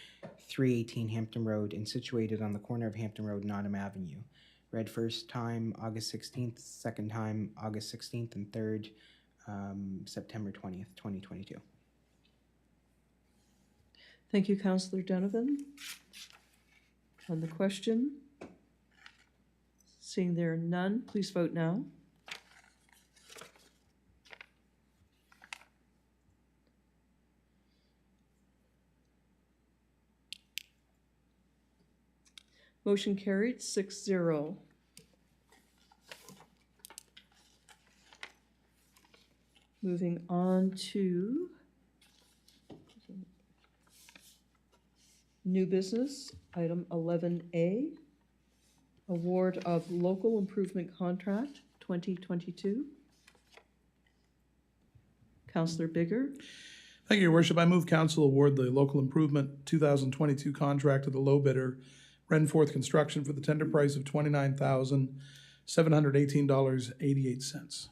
318 Hampton Road and situated on the corner of Hampton Road and Autumn Avenue. Read first time August 16th, second time August 16th, and third September 20th, 2022. Thank you, Councillor Donovan. On the question, seeing there are none, please vote now. Motion carried 6-0. Moving on to new business, item 11A, award of local improvement contract 2022. Councillor Bigger. Thank you, Your Worship. I move council award the local improvement 2022 contract to the low bidder, Renforth Construction, for the tender price of $29,718.88.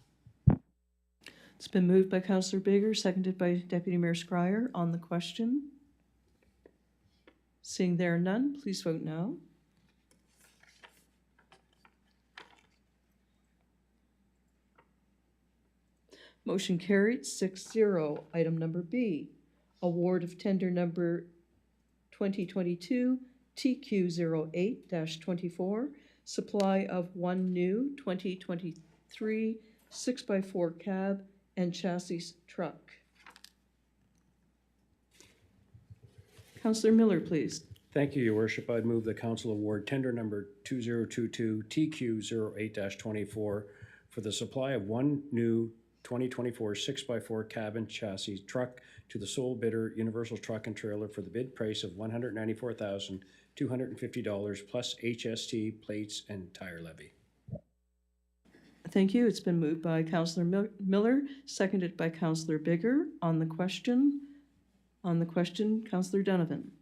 It's been moved by Councillor Bigger, seconded by Deputy Mayor Scryer. On the question, seeing there are none, please vote now. Motion carried 6-0. Item number B, award of tender number 2022 TQ08-24, supply of one new 2023 6x4 cab and chassis truck. Councillor Miller, please. Thank you, Your Worship. I'd move the council award tender number 2022 TQ08-24 for the supply of one new 2024 6x4 cab and chassis truck to the sole bidder, Universal Truck and Trailer, for the bid price of $194,250 plus HST, plates, and tire levy. Thank you. It's been moved by Councillor Miller, seconded by Councillor Bigger. On the question, Councillor Donovan.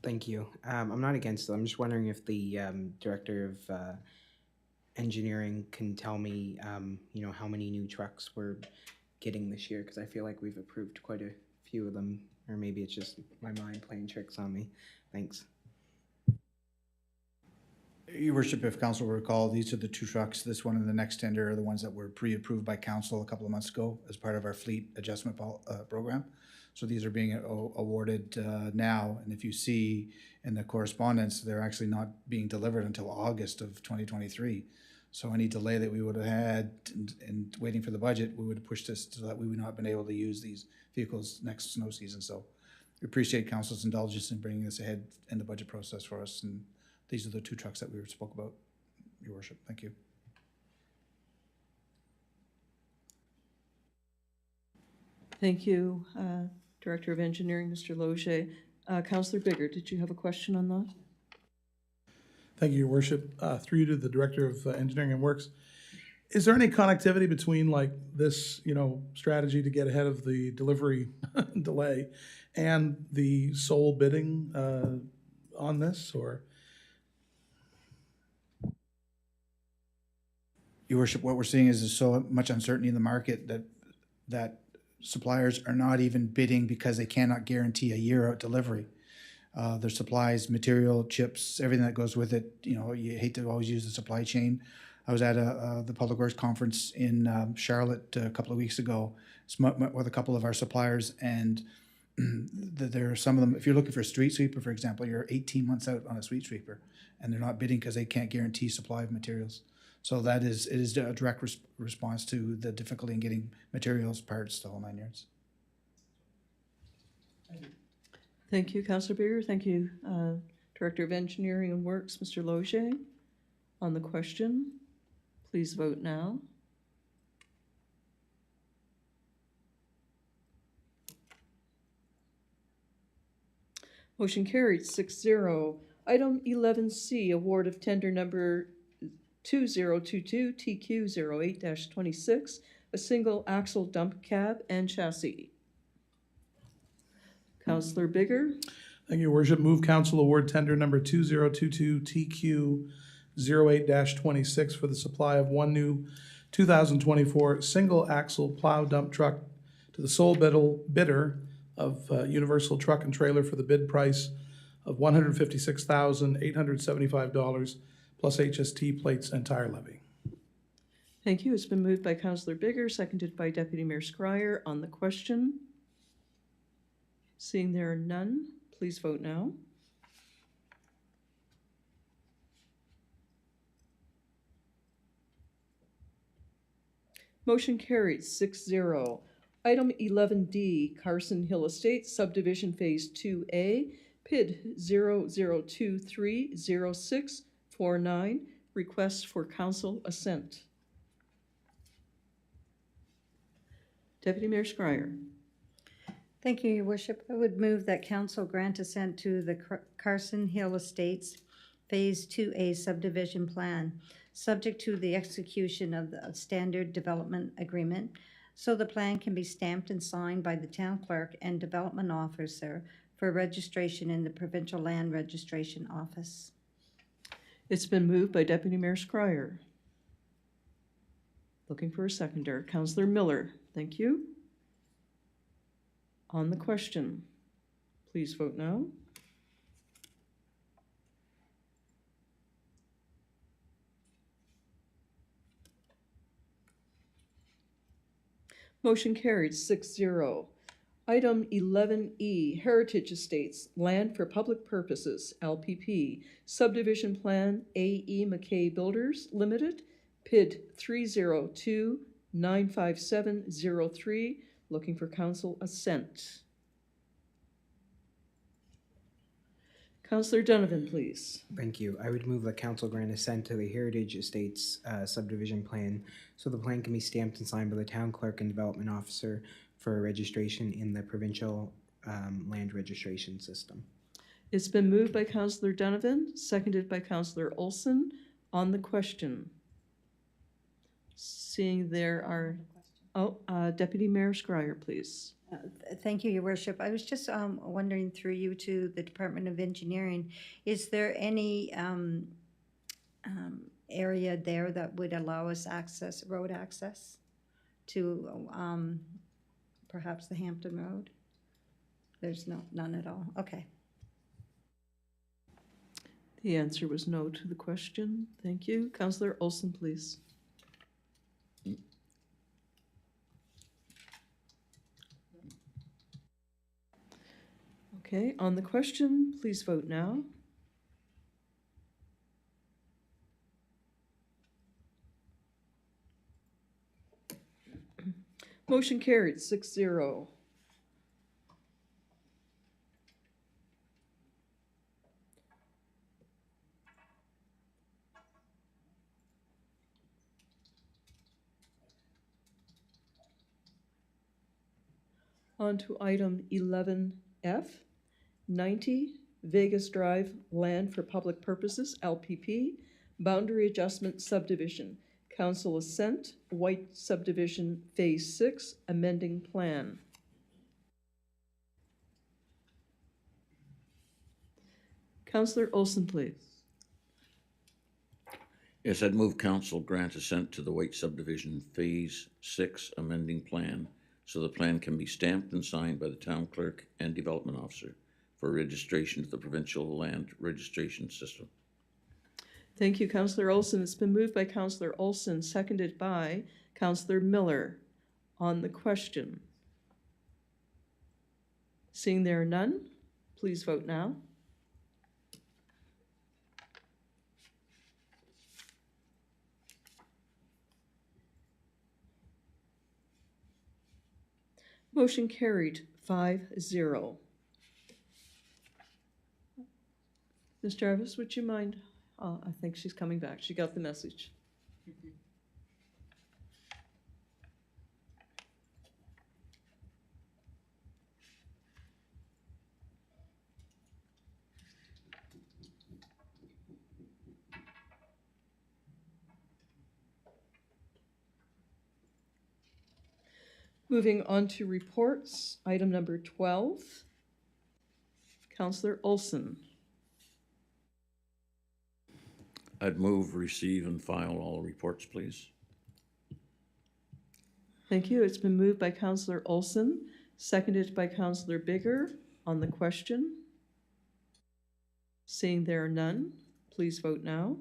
Thank you. I'm not against it. I'm just wondering if the Director of Engineering can tell me, how many new trucks we're getting this year, because I feel like we've approved quite a few of them, or maybe it's just my mind playing tricks on me. Thanks. Your Worship, if council will recall, these are the two trucks, this one and the next tender are the ones that were pre-approved by council a couple of months ago as part of our fleet adjustment program. So these are being awarded now, and if you see in the correspondence, they're actually not being delivered until August of 2023. So any delay that we would have had in waiting for the budget, we would have pushed this so that we would not have been able to use these vehicles next snow season. So we appreciate council's indulgence in bringing this ahead in the budget process for us, and these are the two trucks that we spoke about, Your Worship. Thank you. Thank you, Director of Engineering, Mr. Loge. Councillor Bigger, did you have a question on that? Thank you, Your Worship. Through you to the Director of Engineering and Works. Is there any connectivity between like this, strategy to get ahead of the delivery delay and the sole bidding on this, or? Your Worship, what we're seeing is there's so much uncertainty in the market that suppliers are not even bidding because they cannot guarantee a year out delivery. Their supplies, material, chips, everything that goes with it. You hate to always use the supply chain. I was at the Public Works Conference in Charlotte a couple of weeks ago. Met with a couple of our suppliers, and there are some of them. If you're looking for a street sweeper, for example, you're 18 months out on a street sweeper, and they're not bidding because they can't guarantee supply of materials. So it is a direct response to the difficulty in getting materials, parts, the whole 9 yards. Thank you, Councillor Bigger. Thank you, Director of Engineering and Works, Mr. Loge. On the question, please vote now. Motion carried 6-0. Item 11C, award of tender number 2022 TQ08-26, a single axle dump cab and chassis. Councillor Bigger. Thank you, Your Worship. Move council award tender number 2022 TQ08-26 for the supply of one new 2024 single axle plow dump truck to the sole bidder of Universal Truck and Trailer for the bid price of $156,875 plus HST, plates, and tire levy. Thank you. It's been moved by Councillor Bigger, seconded by Deputy Mayor Scryer on the question. Seeing there are none, please vote now. Motion carried 6-0. Item 11D, Carson Hill Estates Subdivision Phase 2A, PID 00230649, request for council assent. Deputy Mayor Scryer. Thank you, Your Worship. I would move that council grant assent to the Carson Hill Estates Phase 2A subdivision plan, subject to the execution of the standard development agreement, so the plan can be stamped and signed by the town clerk and development officer for registration in the Provincial Land Registration Office. It's been moved by Deputy Mayor Scryer. Looking for a seconder. Councillor Miller. Thank you. On the question, please vote now. Motion carried 6-0. Item 11E, Heritage Estates, Land for Public Purposes, LPP, Subdivision Plan A.E. McKay Builders Limited, PID 302-95703, looking for council assent. Councillor Donovan, please. Thank you. I would move that council grant assent to the Heritage Estates subdivision plan, so the plan can be stamped and signed by the town clerk and development officer for registration in the provincial land registration system. It's been moved by Councillor Donovan, seconded by Councillor Olson. On the question, seeing there are, Deputy Mayor Scryer, please. Thank you, Your Worship. I was just wondering through you to the Department of Engineering, is there any area there that would allow us access, road access to perhaps the Hampton Road? There's none at all. Okay. The answer was no to the question. Thank you. Councillor Olson, please. Okay, on the question, please vote now. Motion carried 6-0. On to item 11F, 90 Vegas Drive, Land for Public Purposes, LPP, Boundary Adjustment Subdivision, Council Assent, White Subdivision Phase 6, Amending Plan. Councillor Olson, please. Yes, I'd move council grant assent to the White Subdivision Phase 6 amending plan, so the plan can be stamped and signed by the town clerk and development officer for registration to the provincial land registration system. Thank you, Councillor Olson. It's been moved by Councillor Olson, seconded by Councillor Miller. On the question, seeing there are none, please vote now. Motion carried 5-0. Ms. Jarvis, would you mind? I think she's coming back. She got the message. Moving on to reports, item number 12. Councillor Olson. I'd move, receive, and file all reports, please. Thank you. It's been moved by Councillor Olson, seconded by Councillor Bigger. On the question, seeing there are none, please vote now.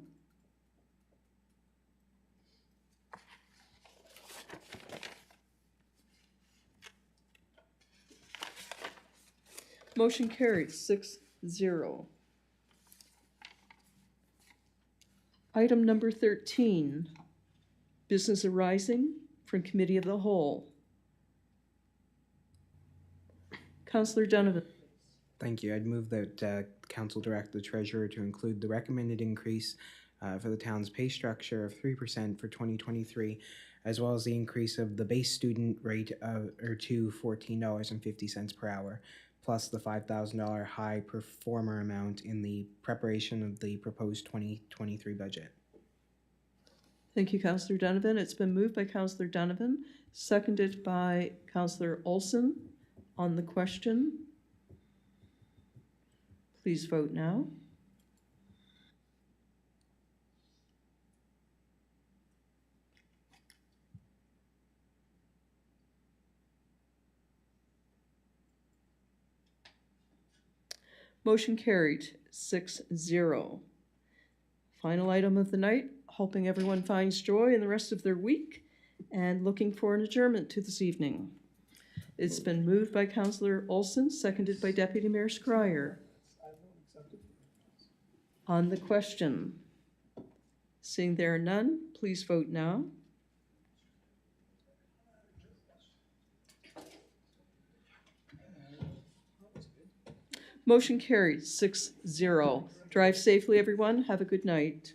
Motion carried, 6-0. Item number 13, business arising from Committee of the Whole. Councillor Donovan. Thank you. I'd move that council direct the treasurer to include the recommended increase for the town's pay structure of 3% for 2023, as well as the increase of the base student rate to $14.50 per hour, plus the $5,000 high performer amount in the preparation of the proposed 2023 budget. Thank you, Councillor Donovan. It's been moved by Councillor Donovan, seconded by Councillor Olson. On the question, please vote now. Motion carried, 6-0. Final item of the night, hoping everyone finds joy in the rest of their week and looking for an adjournment to this evening. It's been moved by Councillor Olson, seconded by Deputy Mayor Scryer. On the question, seeing there are none, please vote now. Motion carried, 6-0. Drive safely, everyone. Have a good night.